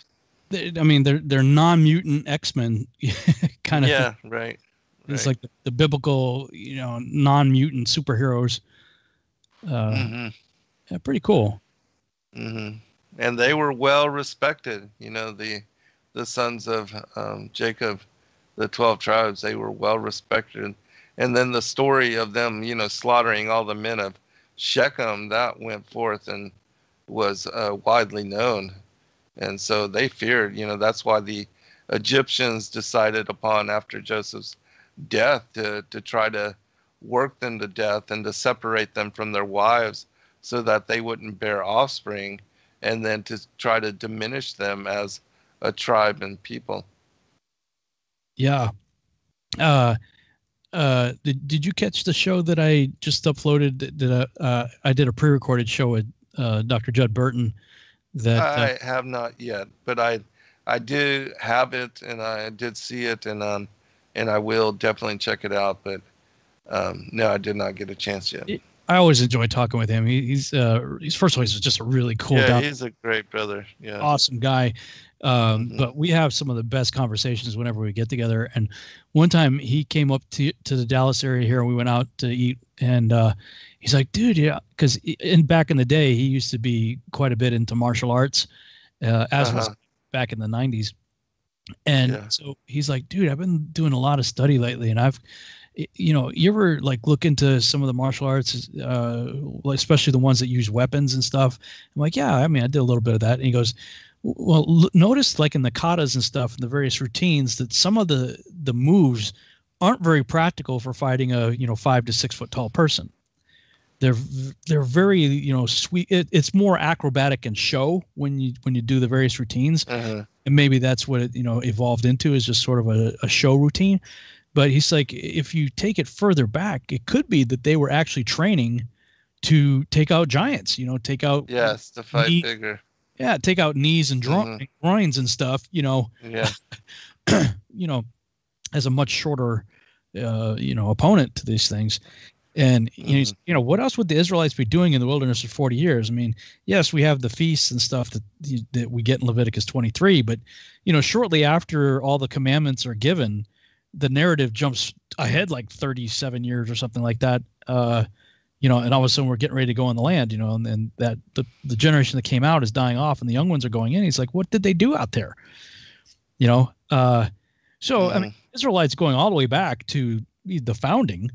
[SPEAKER 5] They're non-mutant X-Men kind of.
[SPEAKER 4] Yeah, right.
[SPEAKER 5] It's like the biblical, non-mutant superheroes. Yeah, pretty cool.
[SPEAKER 4] Mm-hmm. And they were well respected. The sons of Jacob, the 12 tribes, they were well respected. And then the story of them, slaughtering all the men of Shechem, that went forth and was widely known. And so they feared, that's why the Egyptians decided upon, after Joseph's death, to try to work them to death and to separate them from their wives so that they wouldn't bear offspring, and then to try to diminish them as a tribe and people.
[SPEAKER 5] Yeah. Did you catch the show that I just uploaded? I did a pre-recorded show with Dr. Judd Burton. That
[SPEAKER 4] I have not yet, but I do have it, and I did see it, and I will definitely check it out. But no, I did not get a chance yet.
[SPEAKER 5] I always enjoy talking with him. He's first of all, he's just a really cool guy.
[SPEAKER 4] He's a great brother. Yeah,
[SPEAKER 5] awesome guy. But we have some of the best conversations whenever we get together. And one time he came up to the Dallas area here, and we went out to eat. And he's like, dude, yeah, because back in the day, he used to be quite a bit into martial arts, as was back in the 90s. And so he's like, dude, I've been doing a lot of study lately, and you ever like look into some of the martial arts, especially the ones that use weapons and stuff? I'm like, yeah, I mean, I did a little bit of that. And he goes, well, notice like in the katas and stuff, and the various routines, that some of the moves aren't very practical for fighting a 5 to 6 foot tall person. They're very sweet. It's more acrobatic and show when you do the various routines, and maybe that's what it evolved into, is just sort of a show routine. But he's like, if you take it further back, it could be that they were actually training to take out giants. Take out
[SPEAKER 4] to fight bigger.
[SPEAKER 5] Yeah, take out knees and groins and stuff.
[SPEAKER 4] Yeah.
[SPEAKER 5] As a much shorter, opponent to these things. And what else would the Israelites be doing in the wilderness for 40 years? I mean, yes, we have the feasts and stuff that we get in Leviticus 23, but shortly after all the commandments are given, the narrative jumps ahead like 37 years or something like that. And all of a sudden we're getting ready to go in the land, and that the generation that came out is dying off, and the young ones are going in. He's like, what did they do out there? So I mean, Israelites going all the way back to the founding.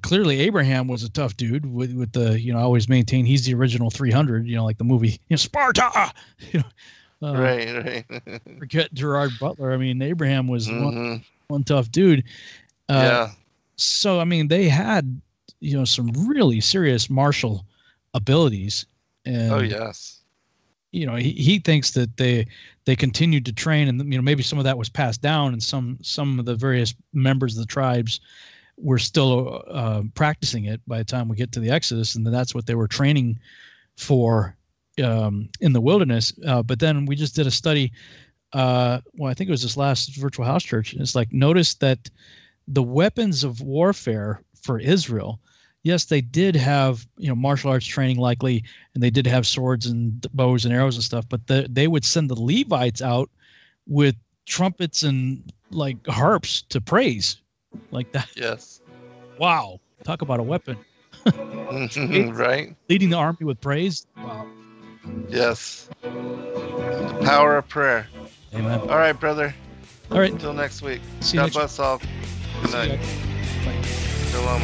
[SPEAKER 5] Clearly Abraham was a tough dude with the, I always maintain he's the original 300, like the movie, Sparta,
[SPEAKER 4] right.
[SPEAKER 5] Forget Gerard Butler. I mean, Abraham was one tough dude. So, I mean, they had, some really serious martial abilities. And, he thinks that they continued to train, and, maybe some of that was passed down, and some of the various members of the tribes were still practicing it by the time we get to the Exodus, and that's what they were training for in the wilderness. But then we just did a study. I think it was this last Virtual House Church. And it's like, notice that the weapons of warfare for Israel, yes, they did have martial arts training likely, and they did have swords and bows and arrows and stuff. But they would send the Levites out with trumpets and like harps to praise. Like that.
[SPEAKER 4] Yes.
[SPEAKER 5] Wow. Talk about a weapon.
[SPEAKER 4] Right.
[SPEAKER 5] Leading the army with praise. Wow.
[SPEAKER 4] Yes. The power of prayer.
[SPEAKER 5] Amen.
[SPEAKER 4] All right, brother.
[SPEAKER 5] All right.
[SPEAKER 4] Until next week.
[SPEAKER 5] See you
[SPEAKER 4] God
[SPEAKER 5] next
[SPEAKER 4] bless all. Good night.
[SPEAKER 5] Bye.
[SPEAKER 4] Shalom.